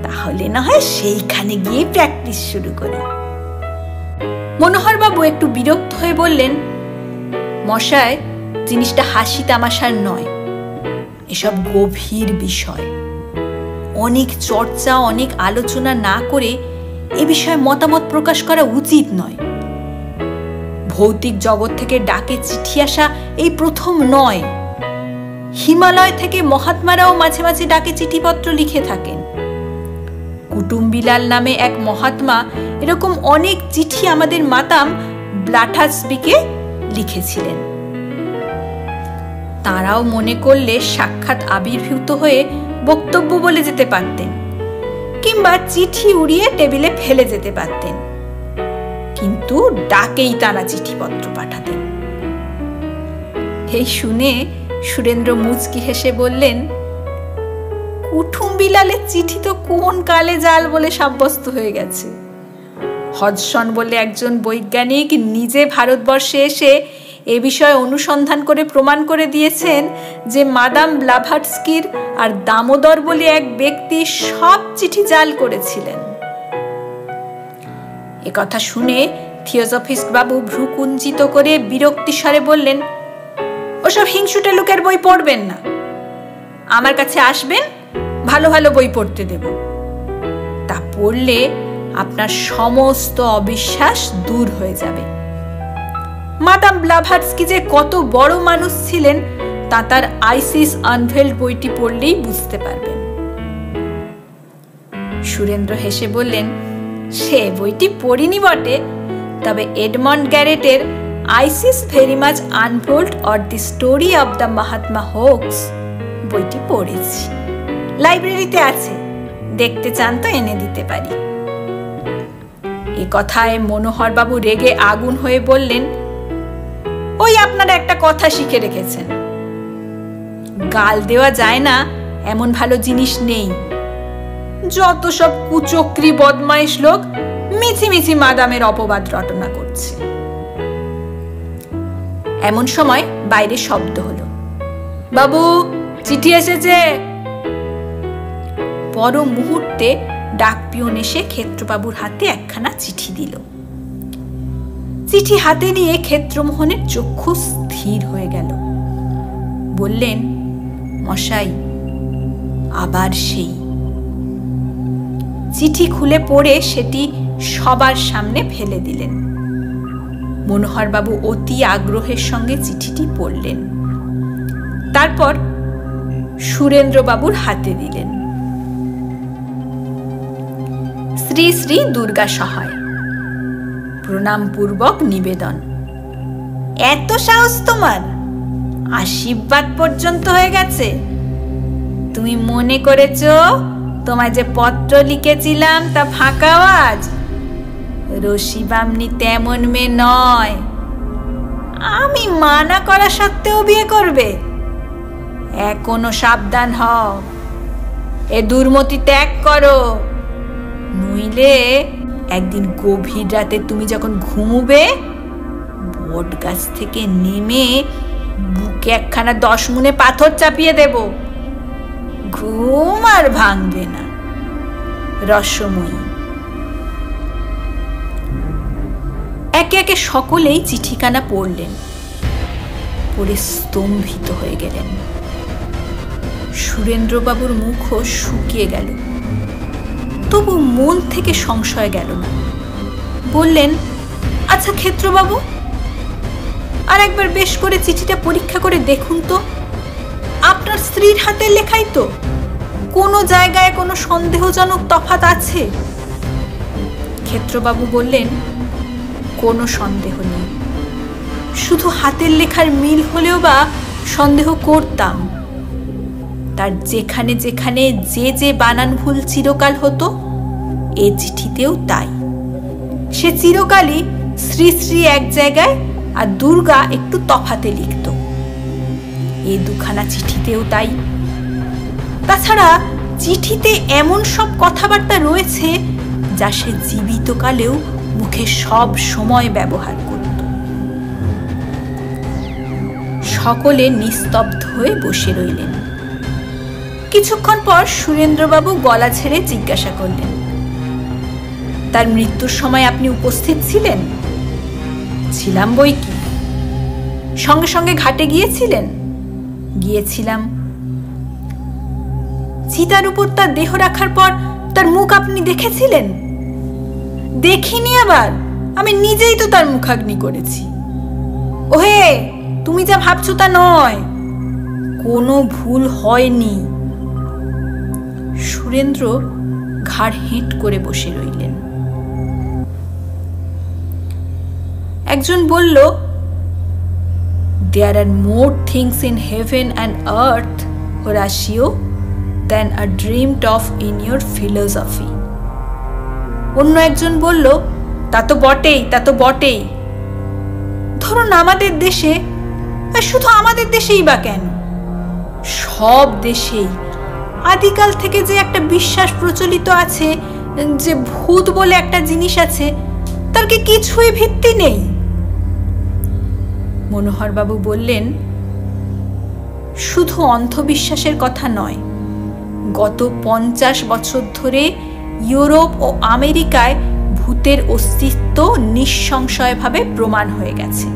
তাহলে না হয় সেইখানে গিয়ে প্র্যাকটিস শুরু করি। মনোহর বাবু একটু বিরক্ত হয়ে বললেন, মশাই, জিনিসটা হাসি তামাশার নয়, এসব গভীর বিষয়। অনেক চর্চা, অনেক আলোচনা না করে এ বিষয়ে মতামত প্রকাশ করা উচিত নয়। ভৌতিক জগৎ থেকে ডাকে চিঠি আসা এই প্রথম নয়। হিমালয় থেকে মহাত্মারাও মাঝে মাঝে ডাকে চিঠিপত্র লিখে থাকেন। কুটুম্বিলাল নামে এক মহাত্মা এরকম অনেক চিঠি আমাদের মাতাম ব্লাঠাসবিকে লিখেছিলেন। তারাও মনে করলে সাক্ষাৎ আবির্ভূত হয়ে বক্তব্য বলে যেতে পারতেন, কিংবা চিঠি উড়িয়ে টেবিলে ফেলে যেতে পারতেন, কিন্তু ডাকেই তারা চিঠিপত্র পাঠাতেন। এই শুনে সুরেন্দ্র মুচকি হেসে বললেন, কুটুম্বিলালের চিঠি তো কোন কালে জাল বলে সাব্যস্ত হয়ে গেছে। হডসন বলে একজন বৈজ্ঞানিক নিজে ভারতবর্ষে এসে এ বিষয়ে অনুসন্ধান করে প্রমাণ করে দিয়েছেন যে মাদাম ব্লাভাটস্কির আর দামোদর বলে এক ব্যক্তি সব চিঠি জাল করেছিলেন। এ কথা শুনে থিওজফিস্ট বাবু ভ্রু কুঞ্চিত করে বিরক্তি স্বরে বললেন, ওসব হিংসুটে লোকের বই পড়বেন না, আমার কাছে আসবেন, ভালো ভালো বই পড়তে দেব। তা পড়লে আপনার সমস্ত অবিশ্বাস দূর হয়ে যাবে। মাদাম ব্লাভাটস্কি যে কত বড় মানুষ ছিলেন তা তার আইসিস আনভেল্ড বইটি পড়লেই বুঝতে পারবেন। সুরেন্দ্র হেসে বললেন, সে বইটি পড়িনি বটে, তবে এডমন্ড গ্যারেটের আইসিস very much unfold or the story of the Mahatma hoax বইটি পড়েছি। লাইব্রেরিতে আছে, দেখতে চান তো এনে দিতে পারি। এ কথায় মনোহর বাবু রেগে আগুন হয়ে বললেন, ওই আপনারা একটা কথা শিখে রেখেছেন, গাল দেওয়া যায় না এমন ভালো জিনিস নেই। যত সব কুচক্রি বদমাইশ লোক মিছিমিছি মাদামের অপবাদ রটনা করছে। এমন সময় বাইরে শব্দ হলো, বাবু, চিঠি এসেছে। পর মুহূর্তে ডাক পিয়ন এসে ক্ষেত্রবাবুর হাতে একখানা চিঠি দিল। চিঠি হাতে নিয়ে ক্ষেত্রমোহনের চক্ষু স্থির হয়ে গেল। বললেন, মশাই, আবার সেই। চিঠি খুলে পড়ে সেটি সবার সামনে ফেলে দিলেন। মনোহর বাবু অতি আগ্রহের সঙ্গে চিঠিটি পড়লেন, তারপর সুরেন্দ্র বাবুর হাতে দিলেন। শ্রী শ্রী দুর্গা সহায়, প্রণাম পূর্বক নিবেদন। এত সাহস তোমার, আশীর্বাদ পর্যন্ত হয়ে গেছে। তুমি মনে করেছ তোমায় যে পত্র লিখেছিলাম তা ফাঁকা আওয়াজ? রশি বামনি তেমন মেয়ে নয়। আমি মানা করা সত্ত্বেও বিয়ে করবে? এখনো সাবধান হও, এ দুর্মতি ত্যাগ করো, নইলে একদিন গভীর রাতে তুমি যখন ঘুমবে, বট গাছ থেকে নেমে বুকে একখানা 10 মুনে পাথর চাপিয়ে দেব, ঘুম আর ভাঙবে না। রসময়ী। একে একে সকলেই চিঠিখানা পড়লেন, পড়ে স্তম্ভিত হয়ে গেলেন। সুরেন্দ্রবাবুর মুখও শুকিয়ে গেল, তবু মন থেকে সংশয় গেল না। বললেন, আচ্ছা ক্ষেত্রবাবু, আর একবার বেশ করে চিঠিটা পরীক্ষা করে দেখুন তো, আপনার স্ত্রীর হাতের লেখাই তো? কোনো জায়গায় কোনো সন্দেহজনক তফাৎ আছে? ক্ষেত্রবাবু বললেন, কোনো সন্দেহ নেই, শুধু হাতের লেখার মিল হলেও বা সন্দেহ করতাম। তার যেখানে যেখানে যে যে বানান ভুল চিরকাল হতো, এ চিঠিতেও তাই। সে চিরকালই শ্রী শ্রী এক জায়গায় আর দুর্গা একটু তফাতে লিখত, এ দুখানা চিঠিতেও তাই। তাছাড়া চিঠিতে এমন সব কথাবার্তা রয়েছে যা সে জীবিতকালেও মুখে সব সময় ব্যবহার করত। সকলে নিস্তব্ধ হয়ে বসে রইলেন। কিছুক্ষণ পর সুরেন্দ্রবাবু গলা ছেড়ে জিজ্ঞাসা করলেন, তার মৃত্যুর সময় আপনি উপস্থিত ছিলেন? ছিলাম বই কি। সঙ্গে সঙ্গে ঘাটে গিয়েছিলেন? গিয়েছিলাম। চিতার উপর তার দেহ রাখার পর তার মুখ আপনি দেখেছিলেন? দেখিনি আবার, আমি নিজেই তো তার মুখাগ্নি করেছি। ওহে, তুমি যা ভাবছো তা নয়, কোনো ভুল হয়নি। সুরেন্দ্র ঘাড় হেঁট করে বসে রইলেন। একজন বলল, There are more things in heaven and earth, Horatio, than are dreamed of in your philosophy. অন্য একজন বলল, তা তো বটেই, তা তো বটেই। ধরুন আমাদের দেশে, শুধু আমাদের দেশেই বা কেন, সব দেশেই আদিকাল থেকে যে একটা বিশ্বাস প্রচলিত আছে যে ভূত বলে একটা জিনিস আছে, তার কি কিছুই ভিত্তি নেই? মনোহরবাবু বললেন, শুধু অন্ধবিশ্বাসের কথা নয়, গত 50 বছর ধরে ইউরোপ ও আমেরিকায় ভূতের অস্তিত্ব নিঃসংশয়ভাবে প্রমাণ হয়ে গেছে।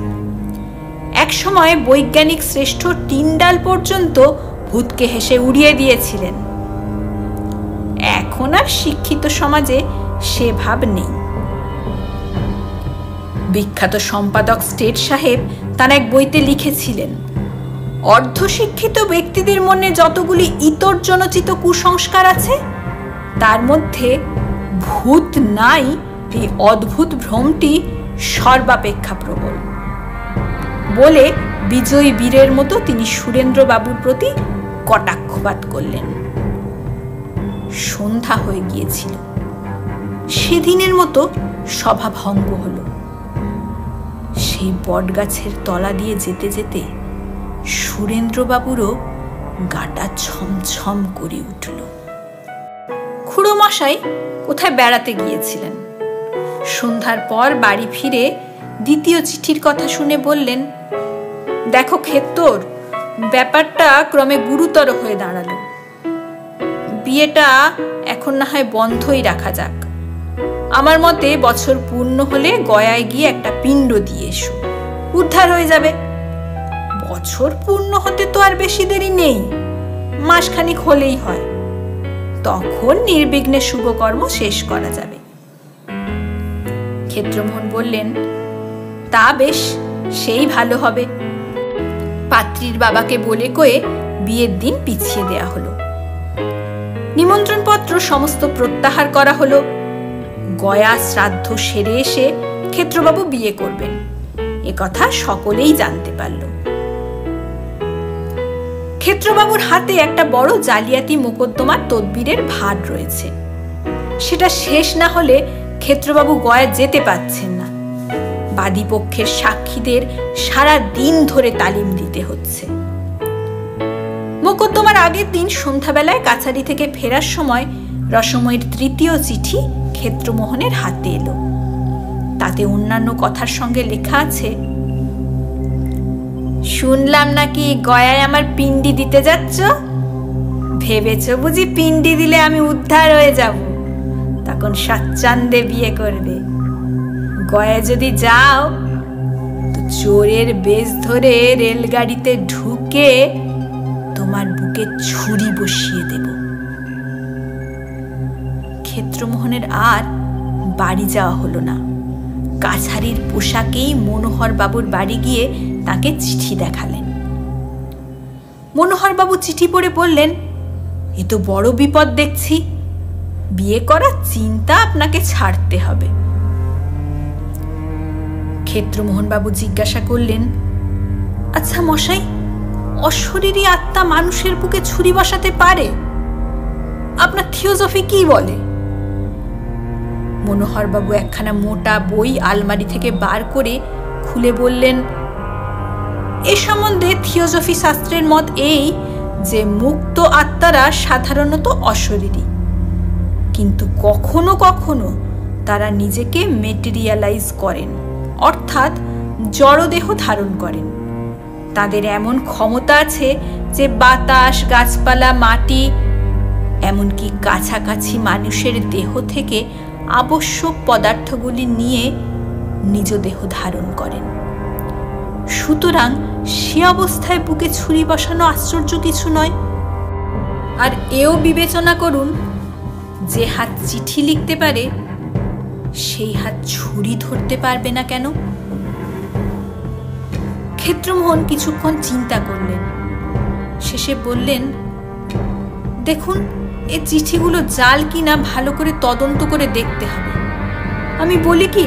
একসময় বৈজ্ঞানিক শ্রেষ্ঠ টিন্ডাল পর্যন্ত ভূতকে হেসে উড়িয়ে দিয়েছিলেন। এখন আর শিক্ষিত সমাজে সে ভাব নেই। বিখ্যাত সম্পাদক স্টেট সাহেব তার এক বইতে লিখেছিলেন, অর্ধশিক্ষিত ব্যক্তিদের মনে যতগুলি ইতরজনচিত কুসংস্কার আছে, তার মধ্যে ভূত নাই এই অদ্ভুত ভ্রমটি সর্বাপেক্ষা প্রবল। বলে বিজয়ী বীরের মতো তিনি সুরেন্দ্রবাবুর প্রতি কটাক্ষপাত করলেন। সন্ধ্যা হয়ে গিয়েছিল। সেদিনের মতো সভা ভঙ্গ হল। সেই বটগাছের তলা দিয়ে যেতে যেতে সুরেন্দ্রবাবুরও গাটা ছমছম করে উঠল। খুড়োমশাই কোথায় বেড়াতে গিয়েছিলেন। সন্ধ্যার পর বাড়ি ফিরে দ্বিতীয় চিঠির কথা শুনে বললেন, দেখো ক্ষেত্তর, ব্যাপারটা ক্রমে গুরুতর হয়ে দাঁড়ালো। বিয়েটা এখন না হয় বন্ধই রাখা যাক। আমার মতে বছর পূর্ণ হলে গয়ায় গিয়ে একটা পিণ্ড দিয়ে এসো, উদ্ধার হয়ে যাবে। বছর পূর্ণ হতে তো আর বেশি দেরি নেই, মাসখানিক হলেই হয়। তখন নির্বিঘ্নে শুভকর্ম শেষ করা যাবে। ক্ষেত্রমোহন বললেন, তা বেশ, সেই ভালো হবে। পাত্রীর বাবাকে বলে কয়ে বিয়ের দিন পিছিয়ে দেয়া হলো। নিমন্ত্রণ পত্র সমস্ত প্রত্যাহার করা হলো। গয়া শ্রাদ্ধ সেরে এসে ক্ষেত্রবাবু বিয়ে করবেন, এ কথা সকলেই জানতে পারল। ক্ষেত্রবাবুর হাতে একটা বড় জালিয়াতি মোকদ্দমার তদবিরের ভার রয়েছে। সেটা শেষ না হলে ক্ষেত্রবাবু গয়া যেতে পারছেন না। বাদীপক্ষের সাক্ষীদের সারা দিন ধরে তালিম দিতে হচ্ছে। মোকদ্দমার আগের দিন সন্ধ্যাবেলায় কাছারি থেকে ফেরার সময় রসময়ের তৃতীয় চিঠি ক্ষেত্রমোহনের হাতে এলো। তাতে অন্যান্য কথার সঙ্গে লেখা আছে, শুনলাম নাকি গয়ায় আমার পিণ্ডি দিতে যাচ্ছ। ভেবেছ বুঝি পিণ্ডি দিলে আমি উদ্ধার হয়ে যাব, তখন স্বচ্ছন্দে বিয়ে করবে। গয়ায় যদি যাও তো চোরের বেশ ধরে রেলগাড়িতে ঢুকে তোমার বুকে ছুরি বসিয়ে দেব। ক্ষেত্রমোহনের আর বাড়ি যাওয়া হলো না। কাছারির পোশাকেই মনোহর বাবুর বাড়ি গিয়ে তাকে চিঠি দেখালেন। মনোহর বাবু চিঠি পড়ে বললেন, এ তো বড় বিপদ দেখছি। বিয়ে করার চিন্তা আপনাকে ছাড়তে হবে। ক্ষেত্রমোহন বাবু জিজ্ঞাসা করলেন, আচ্ছা মশাই, অশরীরী আত্মা মানুষের বুকে ছুরি বসাতে পারে? আপনার থিওজফি কি বলে? মনোহর বাবু একখানা মোটা বই আলমারি থেকে বার করে খুলে বললেন, এ সম্বন্ধে থিওজফি শাস্ত্রের মত এই যে মুক্ত আত্মারা সাধারণত অশরীরী, কিন্তু কখনো কখনো তারা নিজেকে মেটেরিয়ালাইজ করেন, অর্থাৎ জড়দেহ ধারণ করেন। তাদের এমন ক্ষমতা আছে যে বাতাস, গাছপালা, মাটি, এমনকি কাছাকাছি মানুষের দেহ থেকে আবশ্যক পদার্থগুলি নিয়ে নিজ দেহ ধারণ করেন। সুতরাং সে অবস্থায় বুকে ছুরি বসানো আশ্চর্য কিছু নয়। আর এও বিবেচনা করুন, যে হাত চিঠি লিখতে পারে সেই হাত ছুরি ধরতে পারবে না কেন? ক্ষেত্রমোহন কিছুক্ষণ চিন্তা করলেন, শেষে বললেন, দেখুন, এ চিঠিগুলো জাল কিনা ভালো করে তদন্ত করে দেখতে হবে। আমি বলি কি,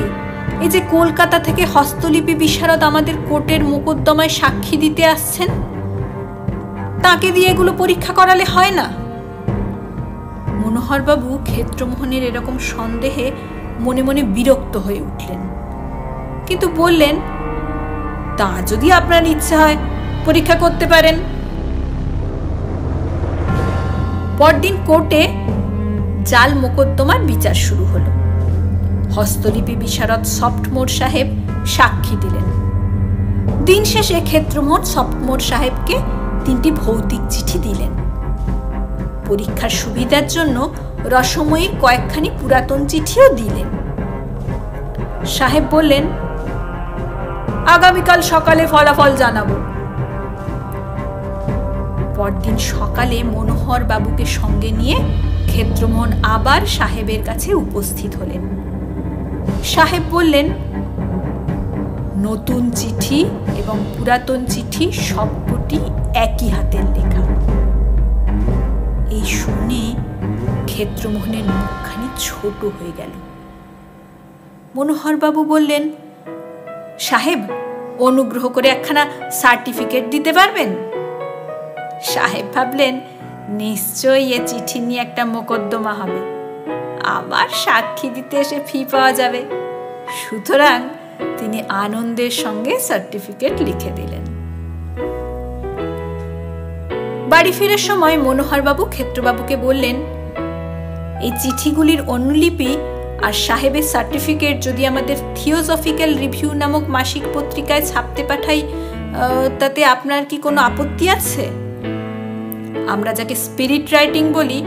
এই যে কলকাতা থেকে হস্তলিপি বিশারদ আমাদের কোর্টের মোকদ্দমায় সাক্ষী দিতে আসছেন, তাকে দিয়ে এগুলো পরীক্ষা করালে হয় না? মনোহরবাবু ক্ষেত্রমোহনের এরকম সন্দেহে মনে মনে বিরক্ত হয়ে উঠলেন, কিন্তু বললেন, তা যদি আপনার ইচ্ছা হয় পরীক্ষা করতে পারেন। পরদিন কোর্টে জাল মোকদ্দমার বিচার শুরু হলো। হস্তলিপি বিশারদ সফটমোর সাহেব সাক্ষী দিলেন। দিন শেষে ক্ষেত্রমোহন সফটমোর সাহেবকে 3টি ভৌতিক চিঠি দিলেন। পরীক্ষার সুবিধার জন্য রসময়ীর কয়েকখানি পুরাতন চিঠিও দিলেন। সাহেব বললেন, আগামীকাল সকালে ফলাফল জানাবো। পরদিন সকালে মনোহর বাবুকে সঙ্গে নিয়ে ক্ষেত্রমোহন আবার সাহেবের কাছে উপস্থিত হলেন। সাহেব বললেন, নতুন চিঠি এবং পুরাতন চিঠি সবকটি একই হাতের লেখা। এই শুনে ক্ষেত্রমোহনের মুখখানি ছোট হয়ে গেল। মনোহর বাবু বললেন, সাহেব, অনুগ্রহ করে একখানা সার্টিফিকেট দিতে পারবেন? সাহেব ভাবলেন, নিশ্চয়ই এ চিঠি নিয়ে একটা মোকদ্দমা হবে, আবার সাক্ষী দিতে এসে ফি পাওয়া যাবে। সুতরাং তিনি আনন্দের সঙ্গে সার্টিফিকেট লিখে দিলেন। বাড়ি ফেরার সময় মনোহর বাবু ক্ষেত্রবাবুকে বললেন, এই চিঠিগুলির অনুলিপি আর সাহেবের সার্টিফিকেট যদি আমাদের থিওজফিক্যাল রিভিউ নামক মাসিক পত্রিকায় ছাপতে পাঠাই, তাতে আপনার কি কোনো আপত্তি আছে? আমরা যাকে স্পিরিট রাইটিং বলি,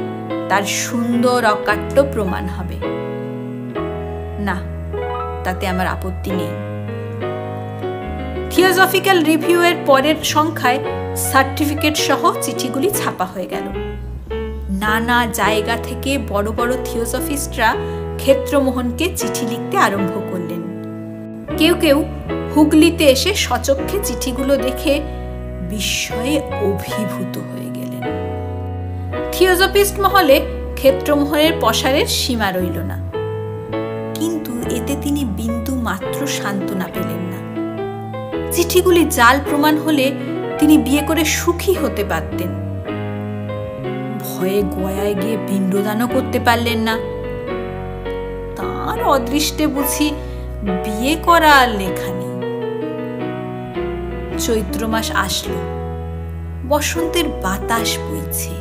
তার সুন্দর অকাট্য প্রমাণ হবে। না, তাতে আমার আপত্তি নেই। থিওজফিক্যাল রিভিউ এর পরের সংখ্যায় সার্টিফিকেট সহ চিঠিগুলি ছাপা হয়ে গেল। নানা জায়গা থেকে বড় বড় থিওজফিস্টরা ক্ষেত্রমোহনকে চিঠি লিখতে আরম্ভ করলেন। কেউ কেউ হুগলিতে এসে সচক্ষে চিঠিগুলো দেখে বিস্ময়ে অভিভূত হয়ে গেলেন। থিওজফিস্ট মহলে ক্ষেত্রমোহনের প্রসারের সীমা রইল না, কিন্তু এতে তিনি বিন্দু মাত্র সান্ত্বনা পেলেন না। চিঠিগুলি জাল প্রমাণ হলে তিনি বিয়ে করে সুখী হতে পারতেন। ভয়ে গয়ায় গিয়ে পিণ্ডদানও করতে পারলেন না। তার অদৃষ্টে বুঝি বিয়ে করা আর লেখা নেই। চৈত্র মাস আসলো, বসন্তের বাতাস বইছে,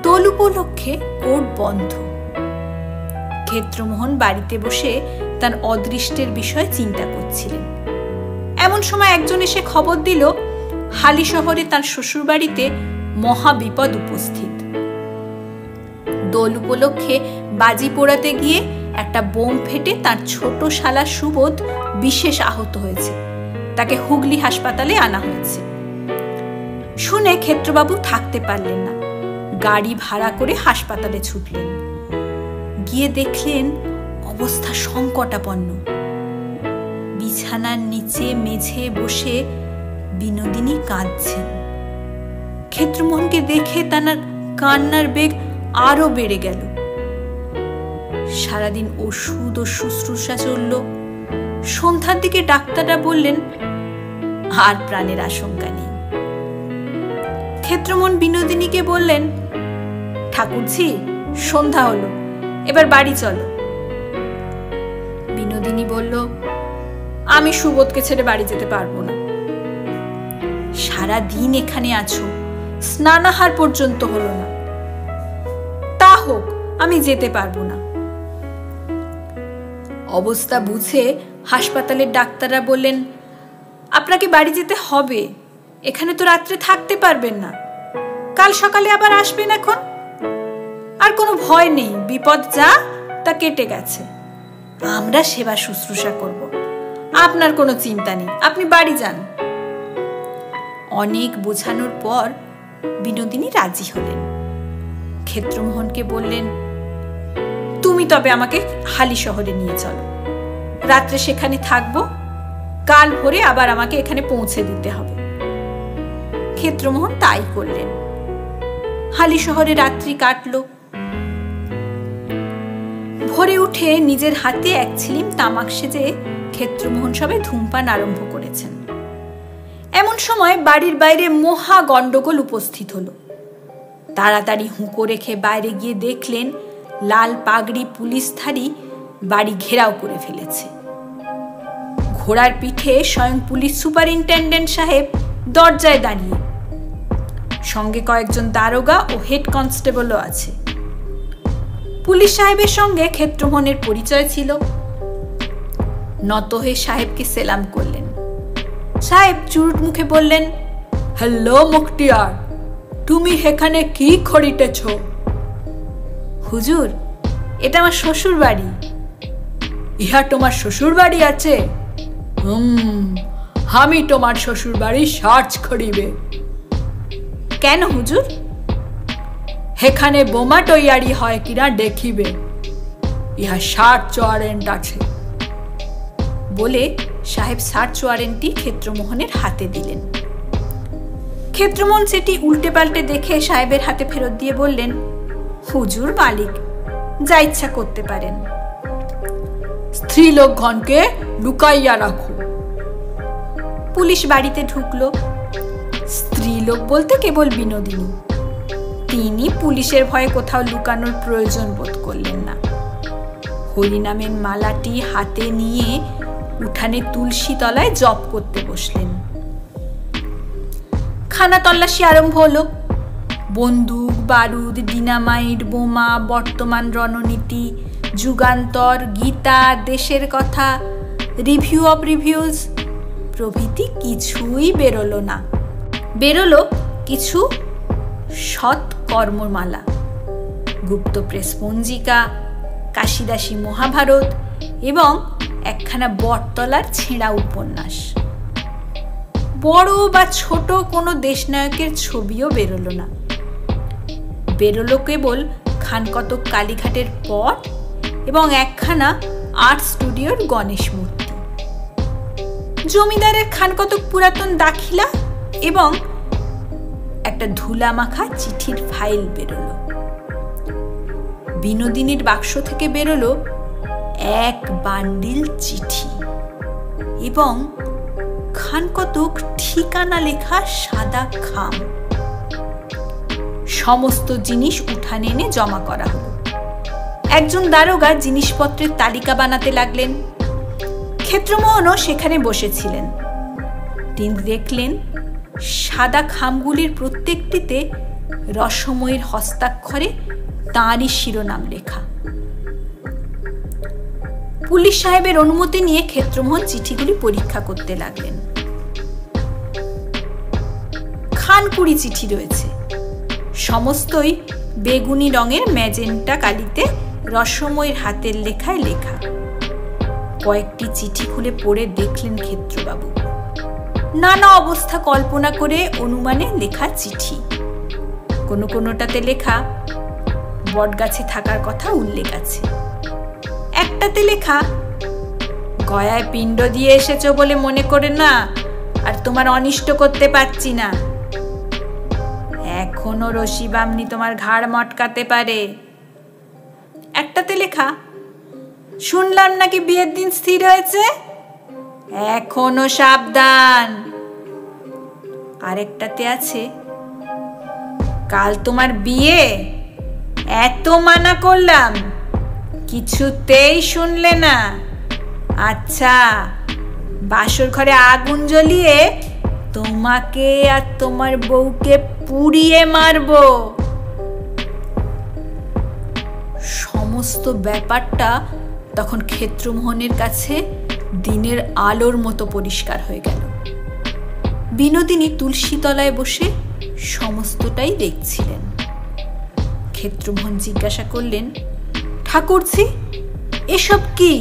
দোল উপলক্ষে কোর্ট বন্ধ। ক্ষেত্রমোহন বাড়িতে বসে তার অদৃষ্টের বিষয় চিন্তা করছিলেন। এমন সময় একজন এসে খবর দিল হালি শহরে তার শ্বশুর বাড়িতে মহা বিপদ উপস্থিত। দোল উপলক্ষে বাজি পোড়াতে গিয়ে একটা বোম ফেটে তার ছোট শালা সুবোধ বিশেষ আহত হয়েছে, তাকে হুগলি হাসপাতালে আনা হয়েছে। শুনে ক্ষেত্রবাবু থাকতে পারলেন না, গাড়ি ভাড়া করে হাসপাতালে ছুটলেন। গিয়ে দেখলেন অবস্থা সংকটাপন্ন। বিছানার নিচে মেঝে বসে বিনোদিনী কাঁদছেন। ক্ষেত্রমোহনকে দেখে তার কান্নার বেগ আরো বেড়ে গেল। সারাদিন ওষুধ ও শুশ্রূষা চলল। সন্ধ্যার দিকে ডাক্তাররা বললেন আর প্রাণের আশঙ্কা নেই। ক্ষেত্রমোহন বিনোদিনীকে বললেন, ঠাকুরজি, সন্ধ্যা হলো, এবার বাড়ি চলো। বিনোদিনী বলল, আমি সুবোধকে ছেড়ে বাড়ি যেতে পারবো না। সারা দিন এখানে আছো, স্নানাহার পর্যন্ত হলো না। তা হোক, আমি যেতে পারবো না। অবস্থা বুঝে হাসপাতালের ডাক্তাররা বললেন, আপনাকে বাড়ি যেতে হবে, এখানে তো রাত্রে থাকতে পারবেন না, কাল সকালে আবার আসবেন। এখন আর কোনো ভয় নেই, বিপদ যা তা কেটে গেছে, আমরা সেবা শুশ্রূষা করব, আপনার কোনো চিন্তা নেই, আপনি বাড়ি যান। অনেক বোঝানোর পর বিনোদিনী রাজি হলেন। ক্ষেত্রমোহনকে বললেন, তুমি তবে আমাকে হালি শহরে নিয়ে চলো, রাত্রে সেখানে থাকবো, কাল ভোরে আবার আমাকে এখানে পৌঁছে দিতে হবে। ক্ষেত্রমোহন তাই করলেন। হালি শহরে রাত্রি কাটল। ভোরে উঠে নিজের হাতে এক ছিলিম তামাক সেজে ক্ষেত্রমোহন সবে ধূমপান আরম্ভ করেছেন। এমন সময় বাড়ির বাইরে মহা গন্ডগোল উপস্থিত হলো। তাড়াতাড়ি হুঁকো রেখে বাইরে গিয়ে দেখলেন লাল পাগড়ি পুলিশধারী বাড়ি ঘেরাও করে ফেলেছে। ঘোড়ার পিঠে স্বয়ং পুলিশ সুপারিনটেন্ডেন্ট সাহেব দরজায় দাঁড়িয়ে, সঙ্গে কয়েকজন দারোগা ও হেড কনস্টেবলও আছে। পুলিশ সাহেবের সঙ্গে ক্ষেত্রমোহনের পরিচয় ছিল। নত হয়ে সাহেবকে সেলাম করলেন। সাহেব চুরুট মুখে বললেন, হ্যালো মুখতিয়ার, তুমি এখানে কি করিতেছ? হুজুর, এটা আমার শ্বশুর বাড়ি। ইহা তোমার শ্বশুর বাড়ি আছে? আমি তোমার শ্বশুর বাড়ি সার্চ করিবে। কেন হুজুর? এখানে বোমা তৈয়ারি হয় কিনা দেখিবে, ইহা সার্চ ওয়ারেন্ট আছে। বলে সাহেব সার্চ ওয়ারেন্টটি ক্ষেত্রমোহনের হাতে দিলেন। ক্ষেত্রমোহন সেটি উল্টে পাল্টে দেখে সাহেবের হাতে ফেরত দিয়ে বললেন, হুজুর মালিক, যা ইচ্ছা করতে পারেন। স্ত্রীলোকগণকে লুকাইয়া রাখো। পুলিশ বাড়িতে ঢুকলো। স্ত্রীলোক বলতে কেবল বিনোদিনী। তিনি পুলিশের ভয়ে কোথাও লুকানোর প্রয়োজন বোধ করলেন না। হরিনামের মালাটি হাতে নিয়ে উঠানে তুলসী তলায় জপ করতে বসলেন। খানা তল্লাশি আরম্ভ হলো। বন্দুক, বারুদ, ডিনামাইট, বোমা, বর্তমান রণনীতি, যুগান্তর, গীতা, দেশের কথা, রিভিউ অব রিভিউজ প্রভৃতি কিছুই বেরোলো না। বেরোলো কিছু সৎ কর্মমালা, গুপ্ত প্রেস পঞ্জিকা, কাশিদাসী মহাভারত এবং একখানা বটতলার ছেঁড়া উপন্যাস। বড় বা ছোট কোনো দেশনায়কের ছবিও বেরোলো না। বেরোলো কেবল খানকতক কালীঘাটের পট এবং একখানা আর্ট স্টুডিওর গণেশ মূর্তি। জমিদারের খানকতক পুরাতন দাখিলা এবং একটা ধুলা মাখা চিঠির ফাইল বেরোলো। বিনোদিনীর বাক্স থেকে বেরোলো এক বান্ডিল চিঠি এবং খান কতক ঠিকানা লেখা সাদা খাম। সমস্ত জিনিস উঠানে এনে জমা করা হলো। একজন দারোগা জিনিসপত্রের তালিকা বানাতে লাগলেন। ক্ষেত্রমোহনও সেখানে বসেছিলেন। তিনি দেখলেন সাদা খামগুলির প্রত্যেকটিতে রসময়ীর হস্তাক্ষরে তাঁরই শিরোনাম লেখা। পুলিশ সাহেবের অনুমতি নিয়ে ক্ষেত্রমোহন চিঠিগুলি পরীক্ষা করতে লাগলেন। খানকুড়ি চিঠি রয়েছে, সমস্তই বেগুনি রঙের ম্যাজেন্টা কালিতে রসময়ীর হাতের লেখায় লেখা। কয়েকটি চিঠি খুলে পড়ে দেখলেন ক্ষেত্রবাবু। নানা অবস্থা কল্পনা করে অনুমানে লেখা চিঠি। কোনোটাতে লেখা বটগাছে থাকার কথা উল্লেখ আছে। একটাতে লেখা গয়ায় পিণ্ড দিয়ে এসেছো বলে মনে করে না আর তোমার অনিষ্ট করতে পারছি না। এখনো রশি বামনি তোমার ঘাড় মটকাতে পারে। একটাতে লেখা শুনলাম নাকি বিয়ের দিন স্থির হয়েছে, এখনো সাবধান। আরেকটাতে আছে কাল তোমার বিয়ে, এত মানা করলাম কিছুতেই শুনলে না। আচ্ছা, বাসর ঘরে আগুন জ্বলিয়ে তোমাকে আর তোমার বউকে পুড়িয়ে মারবো। সমস্ত ব্যাপারটা তখন ক্ষেত্রমোহনের কাছে দিনের আলোর মতো পরিষ্কার হয়ে গেল। বিনোদিনী তুলসী তলায় বসে সমস্তটাই দেখছিলেন। ক্ষেত্রমোহন জিজ্ঞাসা করলেন, ঠাকুরজি এসব কি?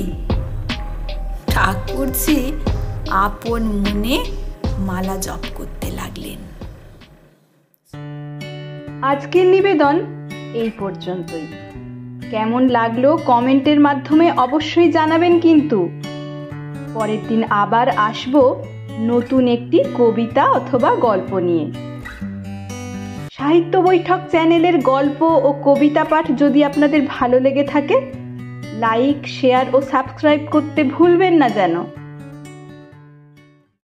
ঠাকুরজি আপন মনে মালা জপ করতে লাগলেন। আজকের নিবেদন এই পর্যন্তই। কেমন লাগলো কমেন্টের মাধ্যমে অবশ্যই জানাবেন। কিন্তু পরের দিন আবার আসব নতুন একটি কবিতা অথবা গল্প নিয়ে। সাহিত্য বৈঠক চ্যানেলের গল্প ও কবিতা পাঠ যদি আপনাদের ভালো লেগে থাকে, লাইক, শেয়ার ও সাবস্ক্রাইব করতে ভুলবেন না যেন।